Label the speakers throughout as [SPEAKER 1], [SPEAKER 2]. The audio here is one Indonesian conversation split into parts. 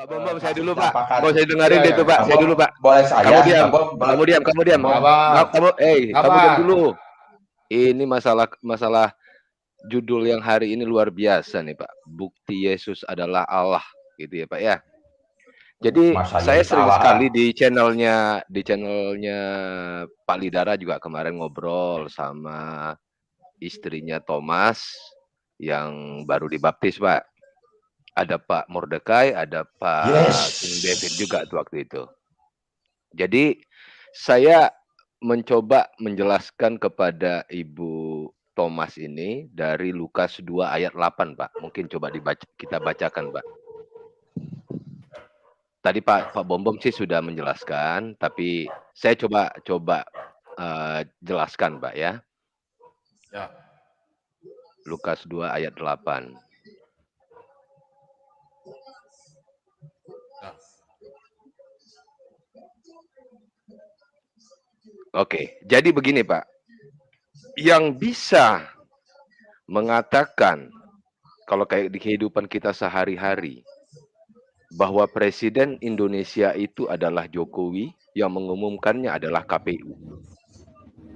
[SPEAKER 1] Pak Bom, saya dulu Pak.
[SPEAKER 2] Apakah
[SPEAKER 1] Mau saya dengerin
[SPEAKER 2] iya,
[SPEAKER 1] itu Pak. Saya dulu Pak.
[SPEAKER 2] boleh saya?
[SPEAKER 1] Kamu diam.
[SPEAKER 2] Abang
[SPEAKER 1] Kamu diam. Kamu diam.
[SPEAKER 2] Abang.
[SPEAKER 1] Kamu diam dulu. Ini masalah judul yang hari ini luar biasa nih Pak. Bukti Yesus adalah Allah, gitu ya Pak ya. Jadi
[SPEAKER 2] Masa
[SPEAKER 1] saya
[SPEAKER 2] Yesus
[SPEAKER 1] sering
[SPEAKER 2] Allah?
[SPEAKER 1] sekali di channelnya Pak Lidara juga kemarin ngobrol sama istrinya Thomas yang baru dibaptis Pak. Ada Pak Mordekai, ada Pak King David juga tuh waktu itu. Jadi saya mencoba menjelaskan kepada Ibu Thomas ini dari Lukas 2 ayat 8 Pak. Mungkin coba kita bacakan Pak. Tadi Pak Bom sih sudah menjelaskan, tapi saya coba jelaskan Pak ya.
[SPEAKER 2] Ya.
[SPEAKER 1] Lukas 2 ayat 8. Oke, jadi begini Pak. Yang bisa mengatakan kalau kayak di kehidupan kita sehari-hari bahwa Presiden Indonesia itu adalah Jokowi, yang mengumumkannya adalah KPU.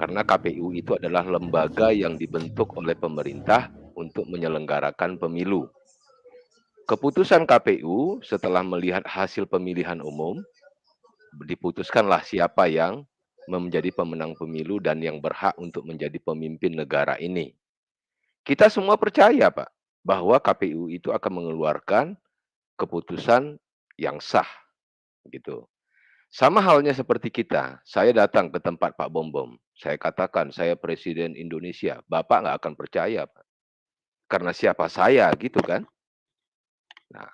[SPEAKER 1] Karena KPU itu adalah lembaga yang dibentuk oleh pemerintah untuk menyelenggarakan pemilu. Keputusan KPU setelah melihat hasil pemilihan umum, diputuskanlah siapa yang menjadi pemenang pemilu dan yang berhak untuk menjadi pemimpin negara ini. Kita semua percaya, Pak, bahwa KPU itu akan mengeluarkan keputusan yang sah, gitu. Sama halnya seperti kita, saya datang ke tempat Pak Bom. Saya katakan, saya Presiden Indonesia. Bapak nggak akan percaya, Pak. Karena siapa saya, gitu kan? Nah,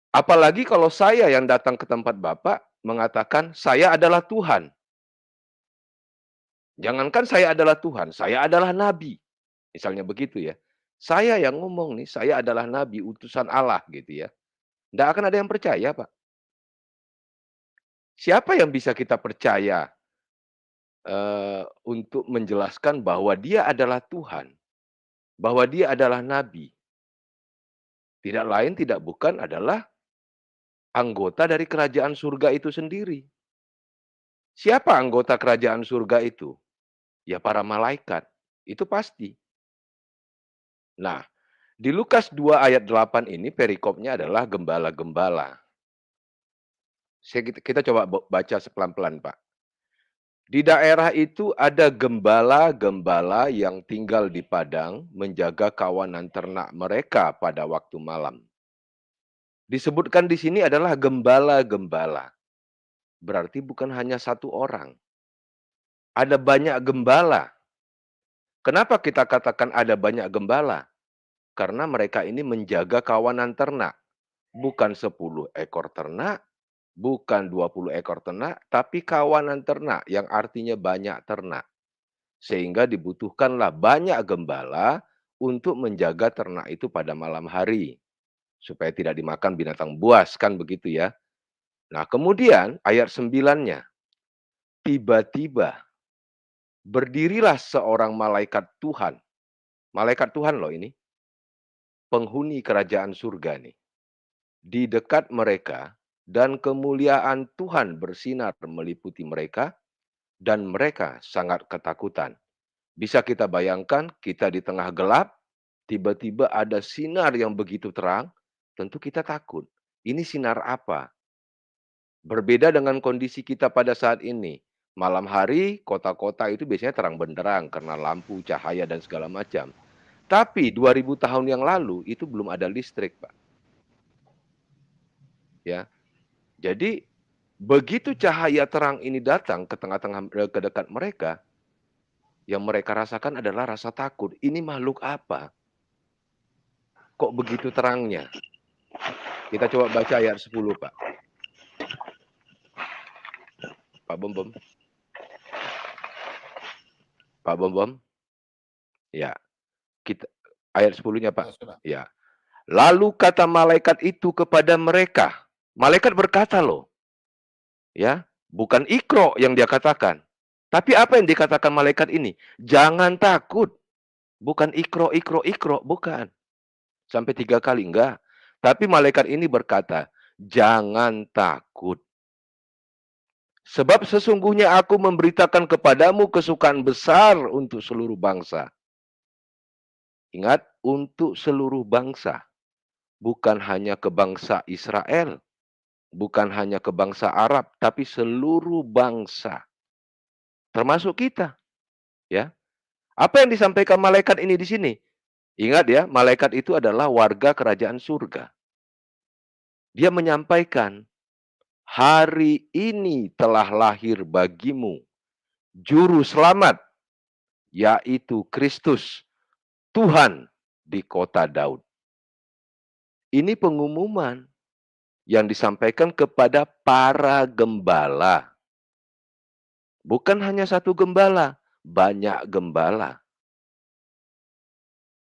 [SPEAKER 1] apalagi kalau saya yang datang ke tempat Bapak mengatakan, saya adalah Tuhan. Jangankan saya adalah Tuhan, saya adalah Nabi. Misalnya begitu ya. Saya yang ngomong nih, saya adalah Nabi, utusan Allah gitu ya. Nggak akan ada yang percaya, Pak. Siapa yang bisa kita percaya untuk menjelaskan bahwa dia adalah Tuhan, bahwa dia adalah Nabi? Tidak lain, tidak bukan adalah anggota dari kerajaan surga itu sendiri. Siapa anggota kerajaan surga itu? Ya para malaikat, itu pasti. Nah, di Lukas 2 ayat 8 ini perikopnya adalah gembala-gembala. Kita coba baca pelan-pelan, Pak. Di daerah itu ada gembala-gembala yang tinggal di padang menjaga kawanan ternak mereka pada waktu malam. Disebutkan di sini adalah gembala-gembala. Berarti bukan hanya satu orang. Ada banyak gembala. Kenapa kita katakan ada banyak gembala? Karena mereka ini menjaga kawanan ternak. Bukan 10 ekor ternak, bukan 20 ekor ternak, tapi kawanan ternak yang artinya banyak ternak. Sehingga dibutuhkanlah banyak gembala untuk menjaga ternak itu pada malam hari. Supaya tidak dimakan binatang buas, kan begitu ya. Nah kemudian ayat 9-nya. Tiba-tiba berdirilah seorang malaikat Tuhan. Malaikat Tuhan loh ini. Penghuni kerajaan surga nih. Di dekat mereka dan kemuliaan Tuhan bersinar meliputi mereka dan mereka sangat ketakutan. Bisa kita bayangkan kita di tengah gelap, tiba-tiba ada sinar yang begitu terang, tentu kita takut. Ini sinar apa? Berbeda dengan kondisi kita pada saat ini. Malam hari, kota-kota itu biasanya terang benderang karena lampu, cahaya, dan segala macam. Tapi 2000 tahun yang lalu itu belum ada listrik, Pak. Ya. Jadi begitu cahaya terang ini datang ke tengah-tengah ke dekat mereka, yang mereka rasakan adalah rasa takut. Ini makhluk apa? Kok begitu terangnya? Kita coba baca ayat 10, Pak. Pak Bom. Pak Bom. Ya. Kita ayat 10-nya, Pak. Ya. Lalu kata malaikat itu kepada mereka. Malaikat berkata loh. Ya, bukan ikro yang dia katakan. Tapi apa yang dikatakan malaikat ini? Jangan takut. Bukan ikro, bukan. Sampai 3 kali, enggak. Tapi malaikat ini berkata, jangan takut. Sebab sesungguhnya aku memberitakan kepadamu kesukaan besar untuk seluruh bangsa. Ingat, untuk seluruh bangsa. Bukan hanya ke bangsa Israel. Bukan hanya ke bangsa Arab, tapi seluruh bangsa. Termasuk kita. Ya. Apa yang disampaikan malaikat ini di sini? Ingat ya, malaikat itu adalah warga kerajaan surga. Dia menyampaikan, hari ini telah lahir bagimu juru selamat, yaitu Kristus, Tuhan di kota Daud. Ini pengumuman yang disampaikan kepada para gembala. Bukan hanya satu gembala, banyak gembala.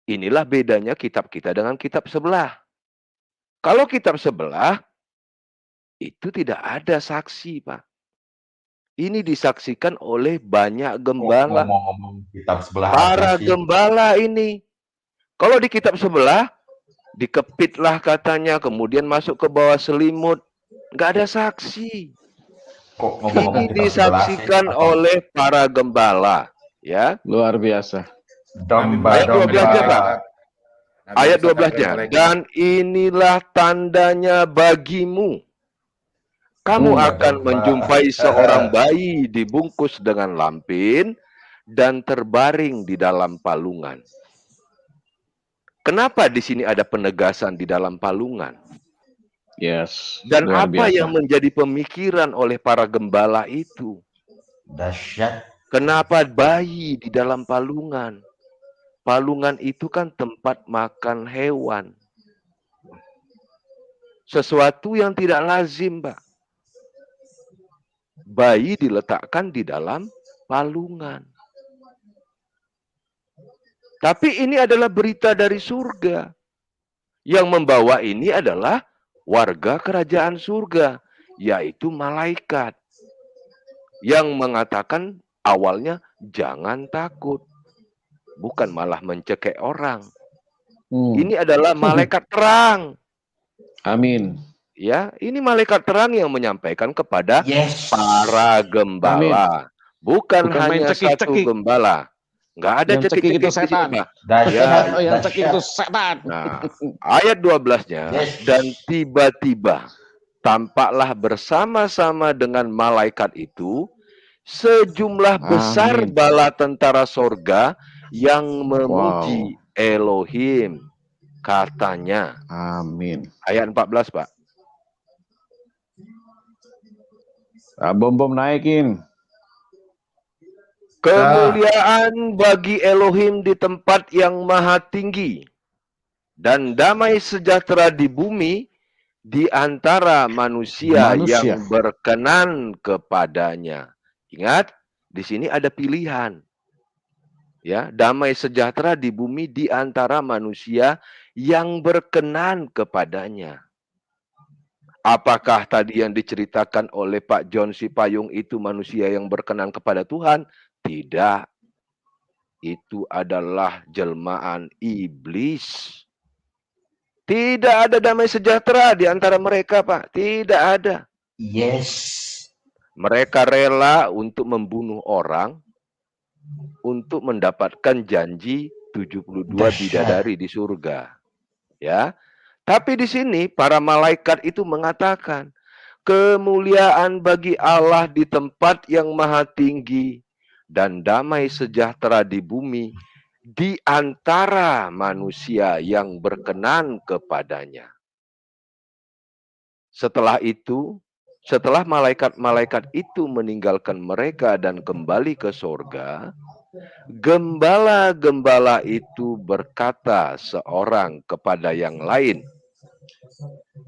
[SPEAKER 1] Inilah bedanya kitab kita dengan kitab sebelah. Kalau kitab sebelah, itu tidak ada saksi, Pak. Ini disaksikan oleh banyak gembala.
[SPEAKER 2] Ngomong-ngomong kitab sebelah
[SPEAKER 1] Para gembala ini. Kalau di kitab sebelah, dikepitlah katanya, kemudian masuk ke bawah selimut. Nggak ada saksi.
[SPEAKER 2] Kok ngomong-ngomong
[SPEAKER 1] Ini
[SPEAKER 2] kitab sebelah sih?
[SPEAKER 1] disaksikan oleh para gembala. Ya.
[SPEAKER 3] Luar biasa.
[SPEAKER 1] Ayat 12-nya, Pak. Ayat 12-nya. Dan inilah tandanya bagimu. Kamu akan menjumpai seorang bayi dibungkus dengan lampin dan terbaring di dalam palungan. Kenapa di sini ada penegasan di dalam palungan?
[SPEAKER 3] Yes.
[SPEAKER 1] Dan apa yang menjadi pemikiran oleh para gembala itu?
[SPEAKER 2] Dahsyat.
[SPEAKER 1] Kenapa bayi di dalam palungan? Palungan itu kan tempat makan hewan. Sesuatu yang tidak lazim, Pak. Bayi diletakkan di dalam palungan. Tapi ini adalah berita dari surga. Yang membawa ini adalah warga kerajaan surga, yaitu malaikat. Yang mengatakan awalnya jangan takut. Bukan malah mencekik orang. Ini adalah malaikat terang.
[SPEAKER 3] Amin.
[SPEAKER 1] Ya, ini malaikat terang yang menyampaikan kepada para gembala. Bukan hanya satu gembala. Nggak ada cekik-cekik
[SPEAKER 3] itu setan.
[SPEAKER 1] Yang
[SPEAKER 3] cekik itu setan.
[SPEAKER 1] Nah, ayat 12-nya, dan tiba-tiba tampaklah bersama-sama dengan malaikat itu sejumlah besar bala tentara sorga yang memuji Elohim. Katanya.
[SPEAKER 3] Amin.
[SPEAKER 1] Ayat 14, Pak.
[SPEAKER 3] Bom naikin.
[SPEAKER 1] Kemuliaan bagi Elohim di tempat yang maha tinggi, dan damai sejahtera di bumi di antara manusia yang berkenan kepadanya. Ingat, di sini ada pilihan. Ya, damai sejahtera di bumi di antara manusia yang berkenan kepadanya. Apakah tadi yang diceritakan oleh Pak John Sipayung itu manusia yang berkenan kepada Tuhan? Tidak. Itu adalah jelmaan iblis. Tidak ada damai sejahtera di antara mereka, Pak. Tidak ada. Mereka rela untuk membunuh orang untuk mendapatkan janji 72 bidadari di surga. Ya. Tapi di sini para malaikat itu mengatakan, kemuliaan bagi Allah di tempat yang maha tinggi dan damai sejahtera di bumi di antara manusia yang berkenan kepadanya. Setelah itu, setelah malaikat-malaikat itu meninggalkan mereka dan kembali ke sorga, gembala-gembala itu berkata seorang kepada yang lain,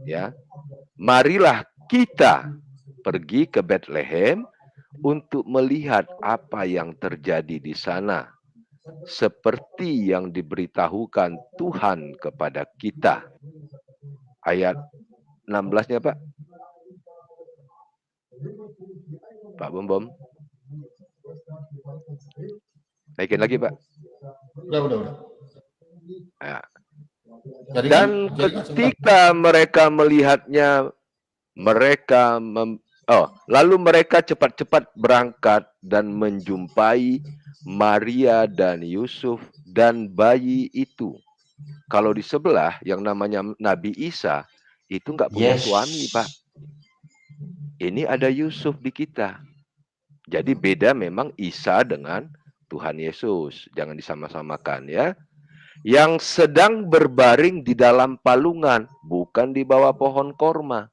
[SPEAKER 1] ya, marilah kita pergi ke Bethlehem untuk melihat apa yang terjadi di sana, seperti yang diberitahukan Tuhan kepada kita. Ayat 16-nya, Pak. Pak Bom. Naikin lagi, Pak.
[SPEAKER 2] Udah.
[SPEAKER 1] Ya. Dan ketika mereka melihatnya, lalu mereka cepat-cepat berangkat dan menjumpai Maria dan Yusuf dan bayi itu. Kalau di sebelah yang namanya Nabi Isa itu nggak punya suami, Pak. Ini ada Yusuf di kita. Jadi beda memang Isa dengan Tuhan Yesus. Jangan disama-samakan ya. Yang sedang berbaring di dalam palungan, bukan di bawah pohon korma.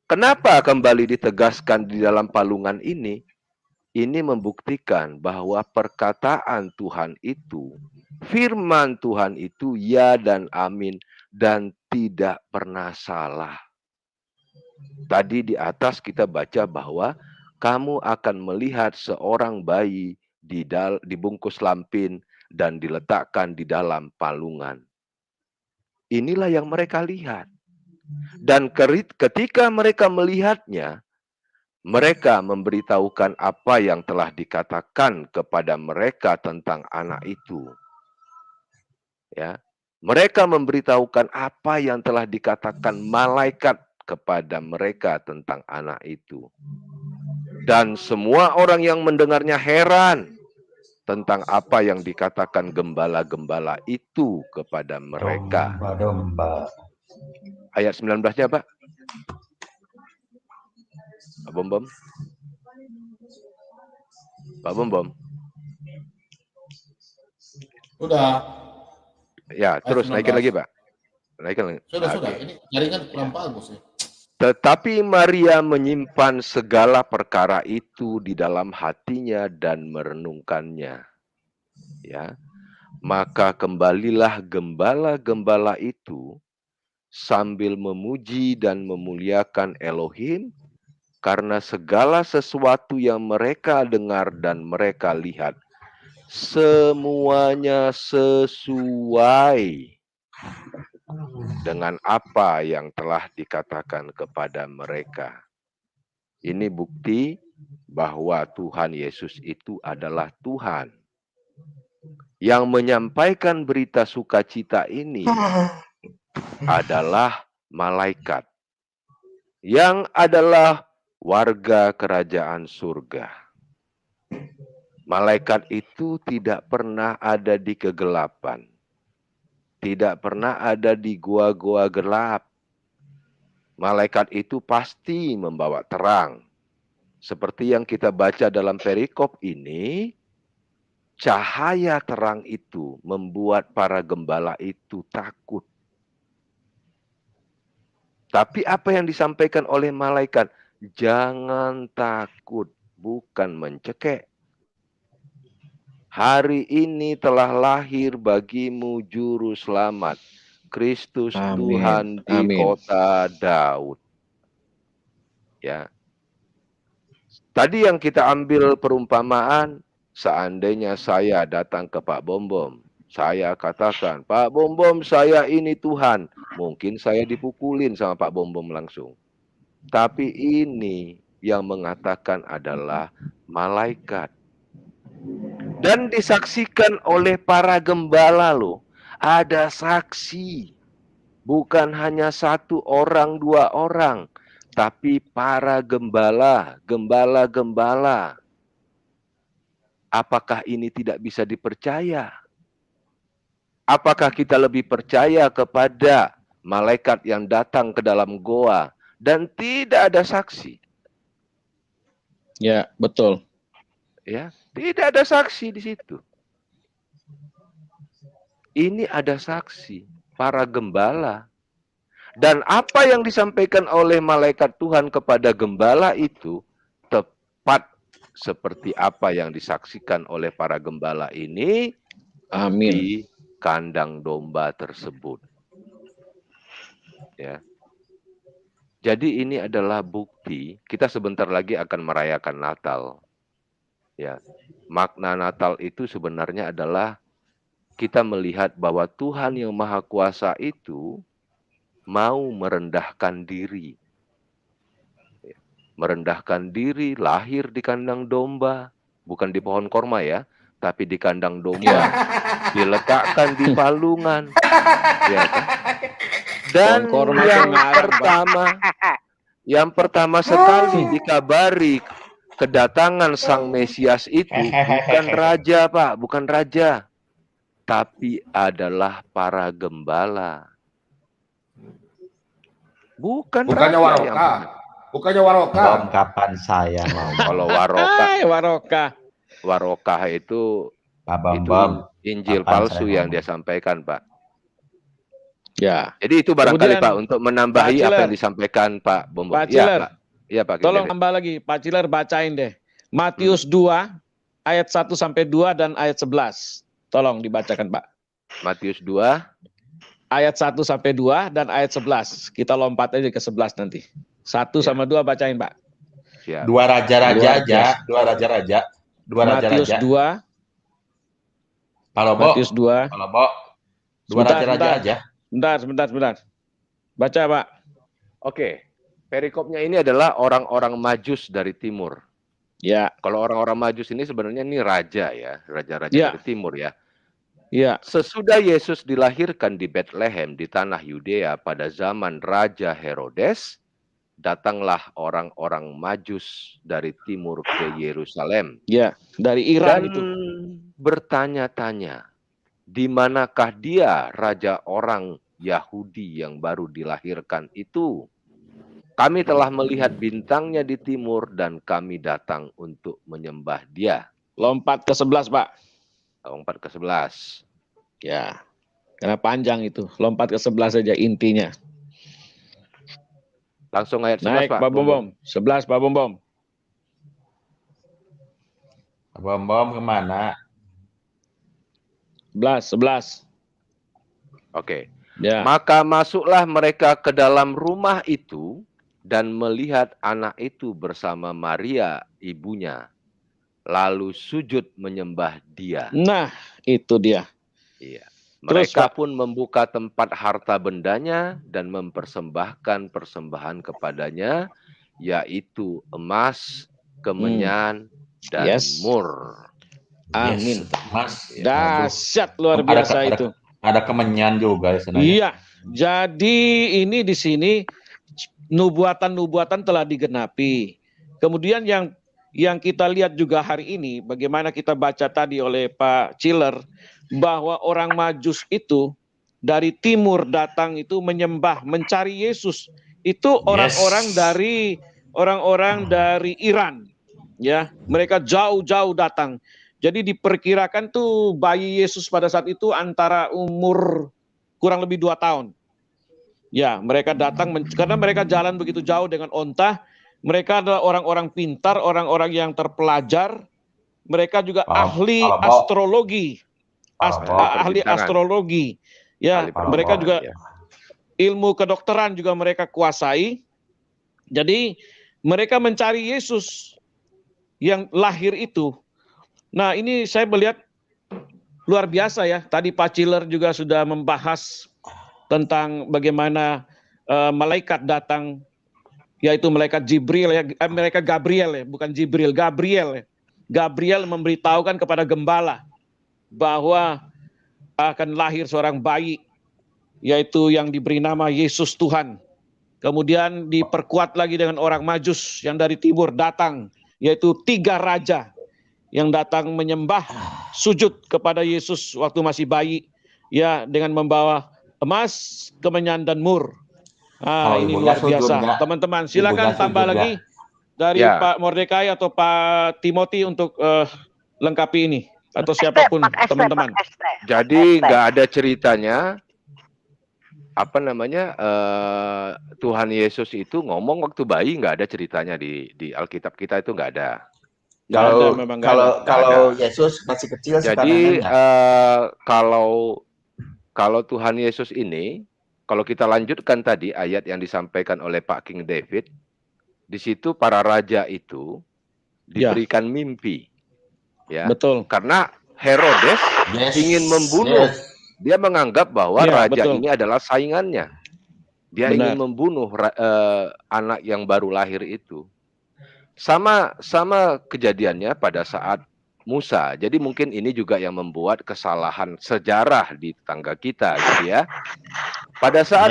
[SPEAKER 1] Kenapa kembali ditegaskan di dalam palungan ini? Ini membuktikan bahwa perkataan Tuhan itu, firman Tuhan itu ya dan amin dan tidak pernah salah. Tadi di atas kita baca bahwa kamu akan melihat seorang bayi dibungkus lampin dan diletakkan di dalam palungan. Inilah yang mereka lihat. Dan ketika mereka melihatnya, mereka memberitahukan apa yang telah dikatakan kepada mereka tentang anak itu. Ya, mereka memberitahukan apa yang telah dikatakan malaikat kepada mereka tentang anak itu. Dan semua orang yang mendengarnya heran tentang apa yang dikatakan gembala-gembala itu kepada mereka.
[SPEAKER 2] Domba.
[SPEAKER 1] Ayat 19-nya, Pak. Pak Bom. Pak Bom.
[SPEAKER 4] Sudah.
[SPEAKER 1] Ya, terus naikin lagi, Pak. Naikin.
[SPEAKER 4] Sudah. Ini jaringan kurang bagus ya.
[SPEAKER 1] Tetapi Maria menyimpan segala perkara itu di dalam hatinya dan merenungkannya. Ya. Maka kembalilah gembala-gembala itu sambil memuji dan memuliakan Elohim karena segala sesuatu yang mereka dengar dan mereka lihat semuanya sesuai dengan apa yang telah dikatakan kepada mereka. Ini bukti bahwa Tuhan Yesus itu adalah Tuhan. Yang menyampaikan berita sukacita ini adalah malaikat. Yang adalah warga kerajaan surga. Malaikat itu tidak pernah ada di kegelapan. Tidak pernah ada di gua-gua gelap. Malaikat itu pasti membawa terang. Seperti yang kita baca dalam perikop ini, cahaya terang itu membuat para gembala itu takut. Tapi apa yang disampaikan oleh malaikat? Jangan takut, bukan mencekek. Hari ini telah lahir bagimu juru selamat, Kristus Tuhan di kota Daud. Ya. Tadi yang kita ambil perumpamaan, seandainya saya datang ke Pak Bom, saya katakan, Pak Bom, saya ini Tuhan. Mungkin saya dipukulin sama Pak Bom langsung. Tapi ini yang mengatakan adalah malaikat. Dan disaksikan oleh para gembala loh. Ada saksi. Bukan hanya satu orang, dua orang. Tapi para gembala. Apakah ini tidak bisa dipercaya? Apakah kita lebih percaya kepada malaikat yang datang ke dalam goa dan tidak ada saksi.
[SPEAKER 3] Ya, betul.
[SPEAKER 1] Ya, tidak ada saksi di situ. Ini ada saksi, para gembala. Dan apa yang disampaikan oleh malaikat Tuhan kepada gembala itu tepat seperti apa yang disaksikan oleh para gembala ini
[SPEAKER 3] Amin.
[SPEAKER 1] di kandang domba tersebut. Ya. Jadi ini adalah bukti, kita sebentar lagi akan merayakan Natal. Ya. Makna Natal itu sebenarnya adalah kita melihat bahwa Tuhan yang Maha Kuasa itu mau merendahkan diri. Merendahkan diri, lahir di kandang domba, bukan di pohon korma ya, tapi di kandang domba, diletakkan di palungan. Ya, kan? Dan yang pertama sekali dikabari kedatangan Sang Mesias itu bukan raja, Pak, bukan raja, tapi adalah para gembala.
[SPEAKER 4] Bukannya Waroka. Bukannya Waroka.
[SPEAKER 2] Bom kapan saya mau.
[SPEAKER 1] Kalau Waroka,
[SPEAKER 3] Waroka
[SPEAKER 1] itu
[SPEAKER 2] Bom.
[SPEAKER 1] Injil
[SPEAKER 2] Kapan
[SPEAKER 1] palsu
[SPEAKER 2] saya
[SPEAKER 1] yang
[SPEAKER 2] mau.
[SPEAKER 1] dia sampaikan, Pak.
[SPEAKER 3] Ya.
[SPEAKER 1] Jadi itu barangkali
[SPEAKER 3] Kemudian,
[SPEAKER 1] Pak untuk menambahi
[SPEAKER 3] Pak
[SPEAKER 1] apa
[SPEAKER 3] Ciler.
[SPEAKER 1] yang disampaikan Pak Bombong.
[SPEAKER 3] Pak
[SPEAKER 1] Iya,
[SPEAKER 3] Ciler.
[SPEAKER 1] Pak. Iya, Pak.
[SPEAKER 3] Tolong
[SPEAKER 1] Gede.
[SPEAKER 3] tambah lagi, Pak Ciler bacain deh. Matius 2 ayat 1 sampai 2 dan ayat 11. Tolong dibacakan, Pak.
[SPEAKER 1] Matius 2
[SPEAKER 3] Ayat 1 sampai 2 dan ayat 11. Kita lompat aja ke 11 nanti. 1
[SPEAKER 1] Ya.
[SPEAKER 3] sama 2 bacain, Pak.
[SPEAKER 1] siap.
[SPEAKER 2] Dua raja-raja
[SPEAKER 3] Luar
[SPEAKER 2] aja. Dua raja-raja. Dua
[SPEAKER 3] Matius
[SPEAKER 2] raja-raja.
[SPEAKER 3] 2,
[SPEAKER 2] Kalau Bo.
[SPEAKER 3] Matius 2.
[SPEAKER 2] Kalau Bo. Dua raja-raja aja.
[SPEAKER 3] Sebentar. Baca, Pak.
[SPEAKER 1] Oke. Perikopnya ini adalah orang-orang Majus dari timur.
[SPEAKER 3] Ya,
[SPEAKER 1] Kalau orang-orang Majus ini sebenarnya ini raja ya, raja-raja
[SPEAKER 3] Ya.
[SPEAKER 1] dari timur ya.
[SPEAKER 3] ya.
[SPEAKER 1] Sesudah Yesus dilahirkan di Bethlehem di tanah Yudea pada zaman Raja Herodes, datanglah orang-orang Majus dari timur ke Yerusalem
[SPEAKER 3] Ya, dari Iran
[SPEAKER 1] dan
[SPEAKER 3] itu.
[SPEAKER 1] bertanya-tanya, di manakah dia raja orang Yahudi yang baru dilahirkan itu? Kami telah melihat bintangnya di timur dan kami datang untuk menyembah dia.
[SPEAKER 3] Lompat ke 11, Pak.
[SPEAKER 1] Lompat ke 11.
[SPEAKER 3] Ya. Karena panjang itu. Lompat ke 11 saja intinya.
[SPEAKER 1] Langsung ayat 11,
[SPEAKER 3] Naik,
[SPEAKER 1] Pak.
[SPEAKER 3] Pak Bombom. 11, Pak Bombom.
[SPEAKER 2] Bom kemana?
[SPEAKER 3] 11.
[SPEAKER 1] Oke.
[SPEAKER 3] Ya.
[SPEAKER 1] Maka masuklah mereka ke dalam rumah itu dan melihat anak itu bersama Maria, ibunya. Lalu sujud menyembah dia.
[SPEAKER 3] Nah, itu dia.
[SPEAKER 1] Iya.
[SPEAKER 3] Terus,
[SPEAKER 1] Mereka
[SPEAKER 3] Pak.
[SPEAKER 1] pun membuka tempat harta bendanya dan mempersembahkan persembahan kepadanya, yaitu emas, kemenyan, dan
[SPEAKER 3] Yes.
[SPEAKER 1] mur.
[SPEAKER 3] Amin.
[SPEAKER 2] Yes, Mas.
[SPEAKER 3] Dahsyat luar biasa itu.
[SPEAKER 2] Ada kemenyan juga ya sebenarnya.
[SPEAKER 3] Iya. Jadi ini di sini nubuatan-nubuatan telah digenapi. Kemudian yang kita lihat juga hari ini, bagaimana kita baca tadi oleh Pak Ciler, bahwa orang Majus itu dari timur datang itu menyembah, mencari Yesus. Itu orang-orang dari Iran, ya. Mereka jauh-jauh datang. Jadi diperkirakan tuh bayi Yesus pada saat itu antara umur kurang lebih 2 tahun. Ya, mereka datang karena mereka jalan begitu jauh dengan onta. Mereka adalah orang-orang pintar, orang-orang yang terpelajar. Mereka juga ahli astrologi. Ahli astrologi. Ya, mereka juga ilmu kedokteran juga mereka kuasai. Jadi mereka mencari Yesus yang lahir itu. Nah, ini saya melihat luar biasa ya. Tadi Pak Ciler juga sudah membahas tentang bagaimana malaikat datang, yaitu malaikat Jibril ya, malaikat Gabriel ya, bukan Jibril, Gabriel ya. Gabriel memberitahukan kepada gembala bahwa akan lahir seorang bayi, yaitu yang diberi nama Yesus Tuhan. Kemudian diperkuat lagi dengan orang Majus yang dari timur datang, yaitu 3 raja yang datang menyembah, sujud kepada Yesus waktu masih bayi, ya, dengan membawa emas, kemenyan, dan mur.
[SPEAKER 2] Kalau
[SPEAKER 3] Ini
[SPEAKER 2] ibunya
[SPEAKER 3] luar
[SPEAKER 2] sujud
[SPEAKER 3] biasa.
[SPEAKER 2] nggak?
[SPEAKER 3] Teman-teman, silakan
[SPEAKER 2] Ibunya
[SPEAKER 3] tambah
[SPEAKER 2] sujud
[SPEAKER 3] lagi dari
[SPEAKER 1] Ya.
[SPEAKER 3] Pak Mordekai atau Pak Timothy untuk lengkapi ini. Atau siapapun teman-teman.
[SPEAKER 1] Jadi nggak ada ceritanya Tuhan Yesus itu ngomong waktu bayi, nggak ada ceritanya di Alkitab kita, itu nggak ada.
[SPEAKER 3] Nggak ada, memang nggak ada.
[SPEAKER 2] Kalau Yesus masih kecil
[SPEAKER 1] Jadi
[SPEAKER 2] sepanjangnya.
[SPEAKER 1] kalau Tuhan Yesus ini, kalau kita lanjutkan tadi ayat yang disampaikan oleh Pak King David, di situ para raja itu diberikan mimpi, ya.
[SPEAKER 3] Betul.
[SPEAKER 1] Karena Herodes ingin membunuh. Dia menganggap bahwa raja ini adalah saingannya. Dia ingin membunuh anak yang baru lahir itu. Sama kejadiannya pada saat Musa. Jadi mungkin ini juga yang membuat kesalahan sejarah di tetangga kita, gitu ya. Pada saat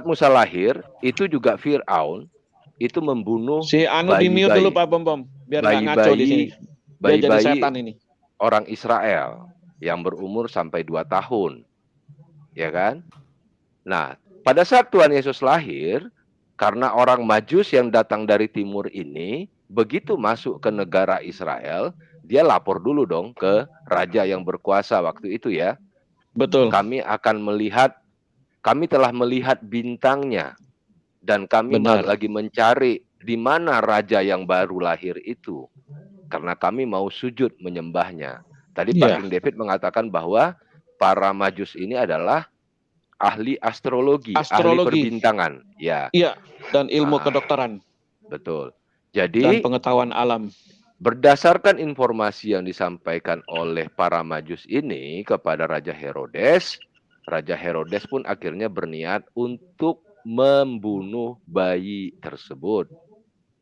[SPEAKER 1] Musa lahir, itu juga Fir'aun itu membunuh
[SPEAKER 3] si Anu di mute dulu Pak Bom, biar nggak ngaco di sini. Dia jadi setan ini.
[SPEAKER 1] Orang Israel yang berumur sampai 2 tahun. Ya kan? Nah, pada saat Tuhan Yesus lahir, karena orang Majus yang datang dari timur ini, begitu masuk ke negara Israel, dia lapor dulu dong ke raja yang berkuasa waktu itu, ya.
[SPEAKER 3] Betul.
[SPEAKER 1] Kami telah melihat bintangnya, dan kami lagi mencari di mana raja yang baru lahir itu. Karena kami mau sujud menyembahnya. Tadi Pak King David mengatakan bahwa para Majus ini adalah ahli astrologi, ahli perbintangan. Ya.
[SPEAKER 3] Iya, dan ilmu kedokteran.
[SPEAKER 1] Betul. Jadi,
[SPEAKER 3] dan pengetahuan alam.
[SPEAKER 1] Berdasarkan informasi yang disampaikan oleh para Majus ini kepada Raja Herodes pun akhirnya berniat untuk membunuh bayi tersebut.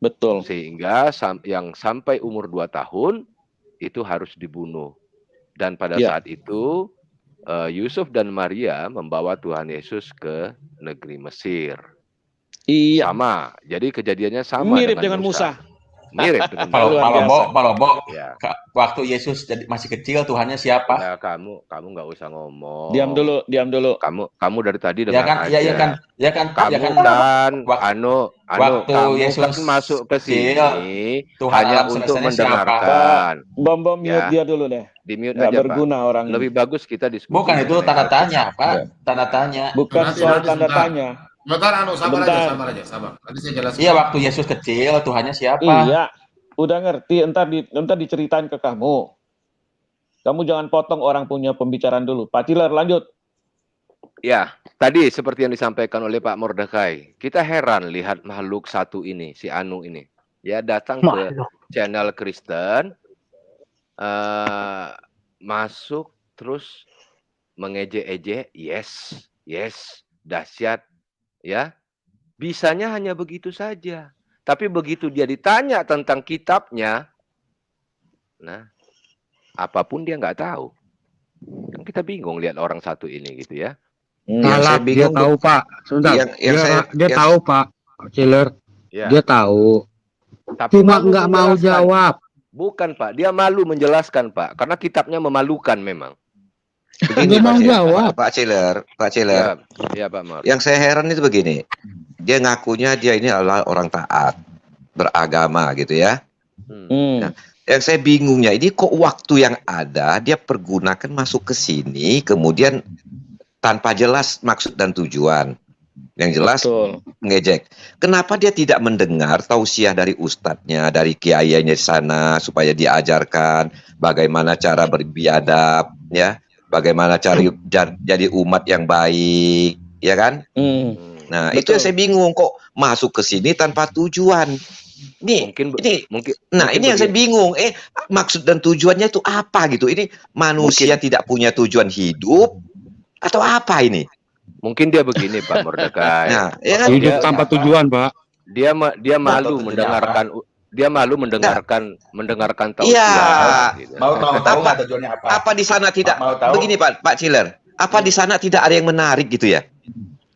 [SPEAKER 3] Betul.
[SPEAKER 1] Sehingga yang sampai umur 2 tahun itu harus dibunuh. Dan pada saat itu Yusuf dan Maria membawa Tuhan Yesus ke negeri Mesir.
[SPEAKER 3] Iya.
[SPEAKER 1] Sama. Jadi kejadiannya sama
[SPEAKER 3] mirip dengan Musa.
[SPEAKER 1] Mirip dengan
[SPEAKER 2] Kalau
[SPEAKER 1] ya.
[SPEAKER 2] Waktu Yesus masih kecil, Tuhannya siapa?
[SPEAKER 1] Ya, kamu nggak usah ngomong.
[SPEAKER 3] Diam dulu.
[SPEAKER 1] Kamu dari tadi dengar aja.
[SPEAKER 2] Ya kan.
[SPEAKER 1] Waktu Yesus masuk ke sini hanya untuk mendengarkan.
[SPEAKER 3] Bom mute dia dulu deh.
[SPEAKER 1] Di mute
[SPEAKER 3] nggak
[SPEAKER 1] aja,
[SPEAKER 3] berguna
[SPEAKER 1] Pak.
[SPEAKER 3] orang.
[SPEAKER 1] Lebih bagus kita diskusi.
[SPEAKER 2] Bukan itu tanda tanya, Pak. Ya. Tanda tanya.
[SPEAKER 3] Bukan soal tanda tanya.
[SPEAKER 4] Sabar aja. Nanti saya jelaskan.
[SPEAKER 2] Iya, waktu Yesus kecil, Tuhannya siapa?
[SPEAKER 3] Iya, udah ngerti. Entar diceritain ke kamu. Kamu jangan potong orang punya pembicaraan dulu. Pak Tiller, lanjut.
[SPEAKER 1] Ya, tadi seperti yang disampaikan oleh Pak Mordekai, kita heran lihat makhluk satu ini, si Anu ini. Ya, datang ke channel Kristen, masuk terus mengejek-ejek, yes, dahsyat. Ya, bisanya hanya begitu saja. Tapi begitu dia ditanya tentang kitabnya, nah, apapun dia nggak tahu. Kan kita bingung lihat orang satu ini gitu ya.
[SPEAKER 5] Dia tahu Pak. Dia tahu Pak Chiller.
[SPEAKER 1] Ya.
[SPEAKER 5] Dia tahu.
[SPEAKER 1] Tapi
[SPEAKER 5] cuma nggak mau jawab.
[SPEAKER 1] Bukan Pak, dia malu menjelaskan Pak, karena kitabnya memalukan memang.
[SPEAKER 5] Begini,
[SPEAKER 6] Pak Chiller.
[SPEAKER 1] Ya, Pak Mar.
[SPEAKER 6] Yang saya heran itu begini, dia ngakunya dia ini adalah orang taat, beragama gitu ya. Nah, yang saya bingungnya ini kok waktu yang ada dia pergunakan masuk ke sini, kemudian tanpa jelas maksud dan tujuan. Yang jelas ngejek. Kenapa dia tidak mendengar tausiah dari ustadznya, dari kiainya di sana, supaya diajarkan bagaimana cara berbiadab, ya. Bagaimana cari jadi umat yang baik, ya kan? Nah, itu yang saya bingung, kok masuk ke sini tanpa tujuan. Ini yang saya bingung. Maksud dan tujuannya itu apa gitu? Ini manusia tidak punya tujuan hidup atau apa ini?
[SPEAKER 1] Mungkin dia begini, Pak Mordekai.
[SPEAKER 5] Nah, ya kan? Hidup tanpa tujuan, Pak.
[SPEAKER 1] Dia malu mendengarkan. Dia malu mendengarkan tausiah.
[SPEAKER 6] Iya.
[SPEAKER 1] Gitu.
[SPEAKER 2] Mau tahu nggak tujuannya apa?
[SPEAKER 6] Apa di sana tidak begini Pak Chiller? Apa di sana tidak ada yang menarik gitu ya?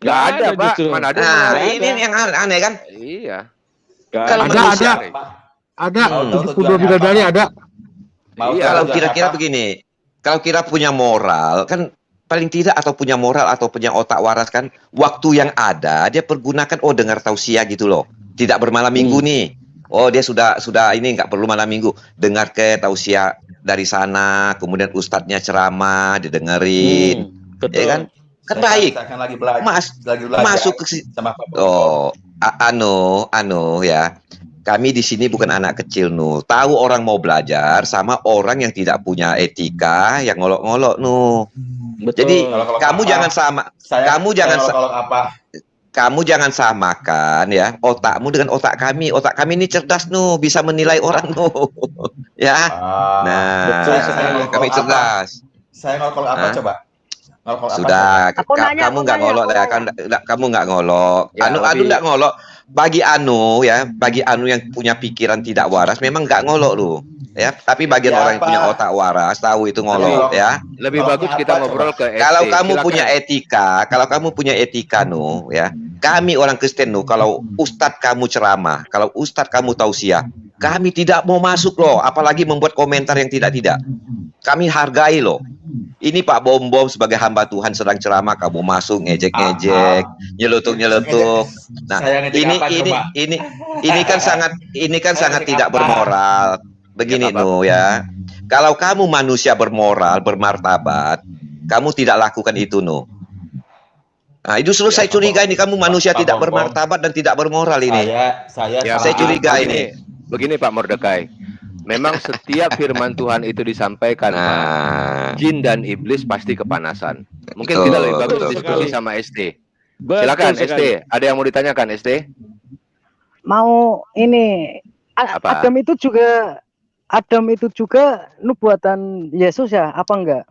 [SPEAKER 1] Nggak ada Pak.
[SPEAKER 3] Justru.
[SPEAKER 1] Mana ada?
[SPEAKER 6] Nah, ini yang aneh kan?
[SPEAKER 1] Iya.
[SPEAKER 6] Kalau
[SPEAKER 5] ada. 72 bidadari ada.
[SPEAKER 6] Kalau kira-kira begini, kalau kita punya moral kan paling tidak atau punya moral atau punya otak waras kan waktu yang ada dia pergunakan dengar tausiah gitu loh. Tidak bermalam minggu nih. Oh dia sudah ini nggak perlu malam minggu. Dengar ke tausiah dari sana, kemudian ustadznya ceramah didengerin.
[SPEAKER 3] Betul.
[SPEAKER 6] Ya kan? Kan baik.
[SPEAKER 2] Saya kan lagi belajar.
[SPEAKER 6] Lagi belajar. Masuk ke
[SPEAKER 2] sama Pak Bombom.
[SPEAKER 6] Ya. Kami di sini bukan anak kecil tahu orang mau belajar sama orang yang tidak punya etika yang ngolok-ngolok
[SPEAKER 3] Betul.
[SPEAKER 6] Jadi
[SPEAKER 2] Kalau
[SPEAKER 6] kamu
[SPEAKER 2] apa,
[SPEAKER 6] jangan sama kamu jangan samakan ya otakmu dengan otak kami. Otak kami ini cerdas bisa menilai orang ya.
[SPEAKER 3] betul sekali.
[SPEAKER 6] Kami cerdas.
[SPEAKER 2] Saya ngolok apa coba?
[SPEAKER 6] Sudah, kamu nggak ngolok ya kan? Kamu nggak ngolok.
[SPEAKER 1] Ya,
[SPEAKER 6] Anu nggak ngolok. Bagi Anu yang punya pikiran tidak waras, memang nggak ngolok ya. Tapi bagian orang yang punya otak waras tahu itu ngolok ya.
[SPEAKER 1] Lebih bagus kita ngobrol ke ST.
[SPEAKER 6] Kalau kamu
[SPEAKER 1] Silakan.
[SPEAKER 6] punya etika, ya. Kami orang Kristen kalau ustadz kamu ceramah, kalau ustadz kamu tausiah, kami tidak mau masuk apalagi membuat komentar yang tidak. Kami hargai Ini Pak Bombom sebagai hamba Tuhan sedang ceramah, kamu masuk ngejek-ngejek, nyelutuk. Nah, ini kan sangat tidak bermoral. Begini ya. Kalau kamu manusia bermoral, bermartabat, kamu tidak lakukan itu Nah, itu selalu saya curiga ini kamu manusia tidak bermartabat dan tidak bermoral ini. Saya curiga ini.
[SPEAKER 1] Begini Pak Mordekai. Memang setiap firman Tuhan itu disampaikan, jin dan iblis pasti kepanasan. Mungkin kita lebih bagus diskusi sama ST. Silakan ST. Ada yang mau ditanyakan ST?
[SPEAKER 7] Mau ini Adam itu juga nubuatan Yesus ya? Apa enggak?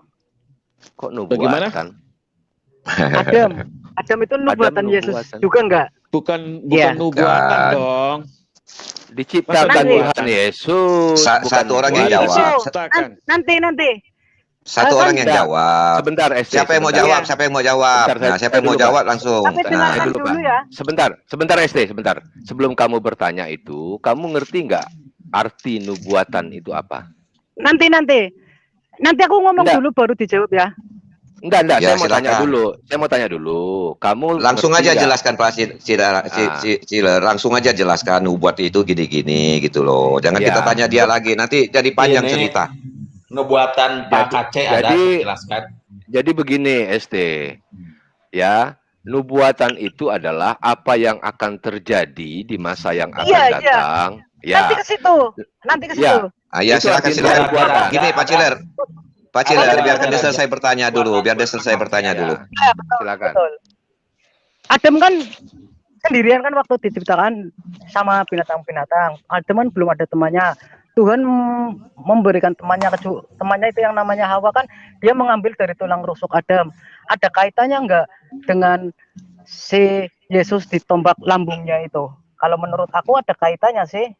[SPEAKER 1] Kok nubuatan?
[SPEAKER 7] Adam itu nubuatan Yesus juga enggak?
[SPEAKER 3] Bukan nubuatan dong.
[SPEAKER 1] Diciptakan Tuhan Yesus.
[SPEAKER 6] Satu orang yang jawab.
[SPEAKER 7] Nanti.
[SPEAKER 6] Satu orang yang jawab.
[SPEAKER 1] Sebentar,
[SPEAKER 6] Siapa yang mau jawab? Siapa yang mau jawab? Nah, siapa yang mau jawab langsung.
[SPEAKER 7] Dulu ya.
[SPEAKER 1] Sebentar ST, sebentar. Sebelum kamu bertanya itu, kamu ngerti nggak arti nubuatan itu apa?
[SPEAKER 7] Nanti aku ngomong dulu baru dijawab ya.
[SPEAKER 1] Enggak,
[SPEAKER 6] Ya,
[SPEAKER 1] saya mau tanya dulu. Kamu
[SPEAKER 6] langsung aja jelaskan Pak
[SPEAKER 1] Ah.
[SPEAKER 6] langsung aja jelaskan nubuat itu gini-gini gitu loh. Jangan kita tanya dia lagi, nanti jadi panjang cerita.
[SPEAKER 2] Nubuatan Pak Aceh ada jelaskan.
[SPEAKER 1] Jadi begini ST. Ya, nubuatan itu adalah apa yang akan terjadi di masa yang akan datang. Ya.
[SPEAKER 7] Nanti ke situ.
[SPEAKER 1] Ya.
[SPEAKER 6] Ya, silakan. Gini Pak Ciler, biarkan dia selesai bertanya dulu.
[SPEAKER 7] Ya, betul,
[SPEAKER 1] Silakan.
[SPEAKER 7] Betul. Adam kan sendirian kan waktu diciptakan sama binatang-binatang. Adam kan belum ada temannya. Tuhan memberikan temannya itu yang namanya Hawa kan dia mengambil dari tulang rusuk Adam. Ada kaitannya enggak dengan si Yesus ditombak lambungnya itu? Kalau menurut aku ada kaitannya sih.